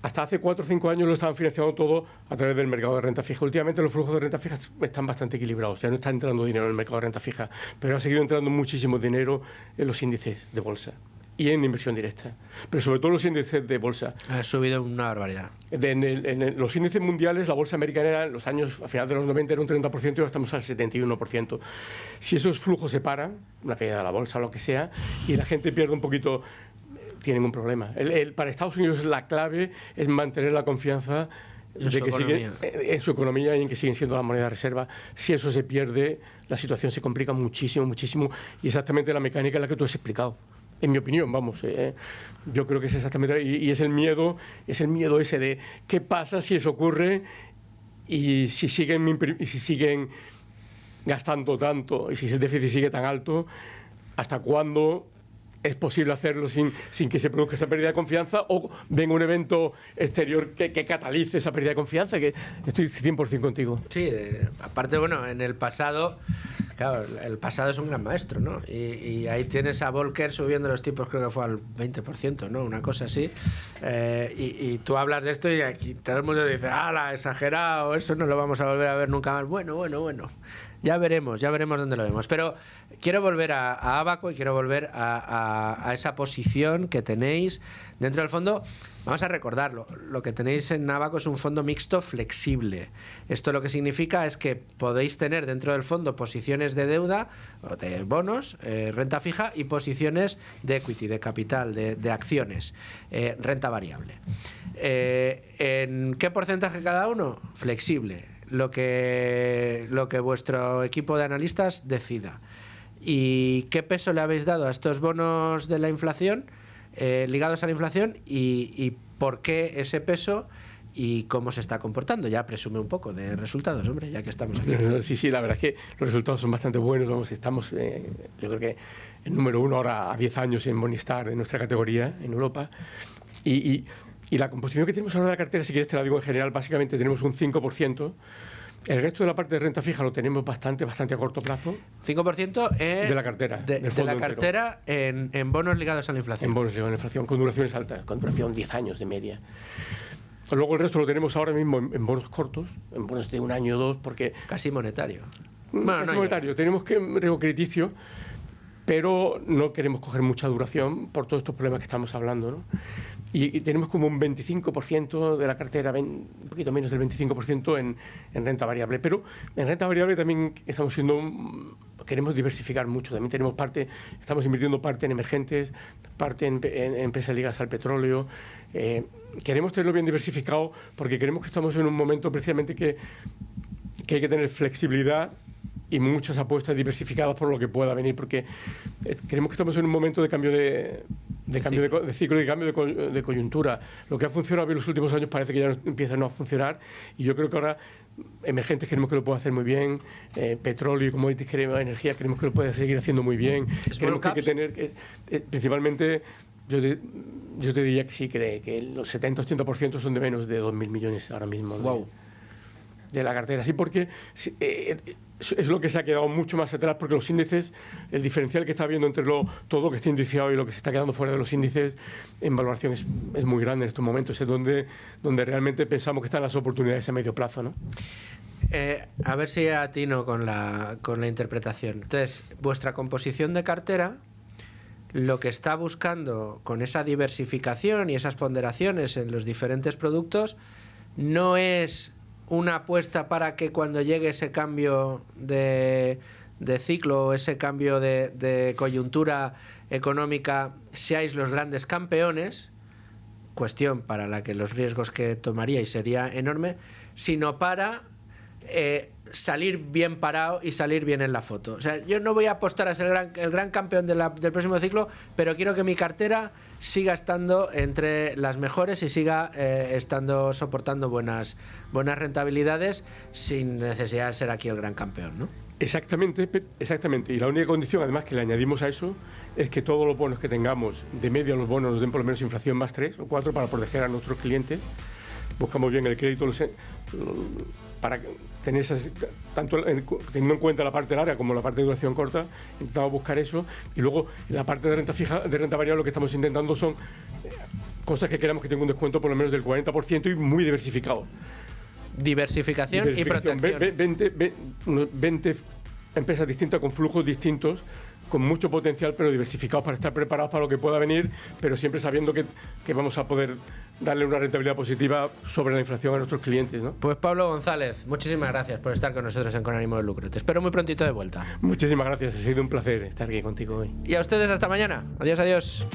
hasta hace 4 o 5 años lo estaban financiando todo a través del mercado de renta fija. Últimamente los flujos de renta fija están bastante equilibrados, ya no está entrando dinero en el mercado de renta fija, pero ha seguido entrando muchísimo dinero en los índices de bolsa y en inversión directa, pero sobre todo los índices de bolsa. Ha subido una barbaridad. En los índices mundiales, la bolsa americana en los años, a finales de los 90 era un 30% y ahora estamos al 71%. Si esos flujos se paran, una caída de la bolsa o lo que sea, y la gente pierde un poquito, tienen un problema. Para Estados Unidos la clave es mantener la confianza en su economía y en que siguen siendo la moneda de reserva. Si eso se pierde, la situación se complica muchísimo, muchísimo, y exactamente la mecánica en la que tú has explicado. En mi opinión, vamos, yo creo que es exactamente, y es el miedo ese de qué pasa si eso ocurre y si siguen gastando tanto y si el déficit sigue tan alto, ¿hasta cuándo es posible hacerlo sin que se produzca esa pérdida de confianza o venga un evento exterior que catalice esa pérdida de confianza? Que estoy 100% contigo. Sí, aparte, bueno, en el pasado, claro, el pasado es un gran maestro, ¿no? Y ahí tienes a Volcker subiendo los tipos, creo que fue al 20%, ¿no? Una cosa así. Y tú hablas de esto y aquí todo el mundo dice, ¡hala, exagerado! Eso no lo vamos a volver a ver nunca más. Bueno. Ya veremos dónde lo vemos. Pero quiero volver a Abaco y quiero volver a esa posición que tenéis dentro del fondo. Vamos a recordarlo. Lo que tenéis en Abaco es un fondo mixto flexible. Esto lo que significa es que podéis tener dentro del fondo posiciones de deuda, o de bonos, renta fija, y posiciones de equity, de capital, de acciones, renta variable. ¿En qué porcentaje cada uno? Flexible. Lo que vuestro equipo de analistas decida. ¿Y qué peso le habéis dado a estos bonos de la inflación, ligados a la inflación, y por qué ese peso y cómo se está comportando? Ya presume un poco de resultados, hombre, ya que estamos aquí. Sí, la verdad es que los resultados son bastante buenos. Vamos, estamos, yo creo que el número 1 ahora a 10 años en Morningstar, en nuestra categoría, en Europa. Y la composición que tenemos ahora de la cartera, si quieres te la digo en general, básicamente tenemos un 5%. El resto de la parte de renta fija lo tenemos bastante a corto plazo. 5% de la cartera. De la cartera en bonos ligados a la inflación. En bonos ligados a la inflación, con duraciones altas, con duración 10 años de media. Luego el resto lo tenemos ahora mismo en bonos cortos, en bonos de 1 año o 2, porque... Casi monetario. Casi monetario. Tenemos que riesgo crediticio, pero no queremos coger mucha duración por todos estos problemas que estamos hablando, ¿no? Y tenemos como un 25% de la cartera, un poquito menos del 25% en renta variable. Pero en renta variable también queremos diversificar mucho. También tenemos estamos invirtiendo parte en emergentes, parte en empresas ligadas al petróleo. Queremos tenerlo bien diversificado porque creemos que estamos en un momento precisamente que hay que tener flexibilidad y muchas apuestas diversificadas por lo que pueda venir, porque creemos que estamos en un momento de cambio de ciclo y cambio de coyuntura. Lo que ha funcionado bien los últimos años parece que ya empieza no a funcionar, y yo creo que ahora emergentes creemos que lo puede hacer muy bien, petróleo y commodities, energía, creemos que lo puede seguir haciendo muy bien. Creemos que hay que tener, principalmente, yo te diría que sí, que los 70-80% son de menos de 2.000 millones ahora mismo. Wow. De la cartera. Sí, porque es lo que se ha quedado mucho más atrás, porque los índices, el diferencial que está habiendo entre todo lo que está indiciado y lo que se está quedando fuera de los índices en valoración es muy grande en estos momentos. Es donde realmente pensamos que están las oportunidades a medio plazo, ¿no? A ver si atino con la interpretación. Entonces, vuestra composición de cartera, lo que está buscando con esa diversificación y esas ponderaciones en los diferentes productos, no es una apuesta para que cuando llegue ese cambio de ciclo o ese cambio de coyuntura económica seáis los grandes campeones, cuestión para la que los riesgos que tomaríais sería enorme, sino para salir bien parado y salir bien en la foto. O sea, yo no voy a apostar a ser el gran campeón del próximo ciclo, pero quiero que mi cartera siga estando entre las mejores y siga estando soportando buenas rentabilidades sin necesidad de ser aquí el gran campeón, ¿no? Exactamente. Y la única condición, además, que le añadimos a eso es que todos los bonos que tengamos, de media los bonos nos den por lo menos inflación más 3 o 4 para proteger a nuestros clientes. Buscamos bien el crédito para tener teniendo en cuenta la parte larga como la parte de duración corta, intentamos buscar eso. Y luego la parte de renta fija, de renta variable, lo que estamos intentando son cosas que queramos que tengan un descuento por lo menos del 40% y muy diversificado. Diversificación y protección. 20 empresas distintas con flujos distintos, con mucho potencial, pero diversificados para estar preparados para lo que pueda venir, pero siempre sabiendo que vamos a poder darle una rentabilidad positiva sobre la inflación a nuestros clientes, ¿no? Pues Pablo González, muchísimas gracias por estar con nosotros en Con Ánimo de Lucro. Te espero muy prontito de vuelta. Muchísimas gracias, ha sido un placer estar aquí contigo hoy. Y a ustedes hasta mañana. Adiós, adiós.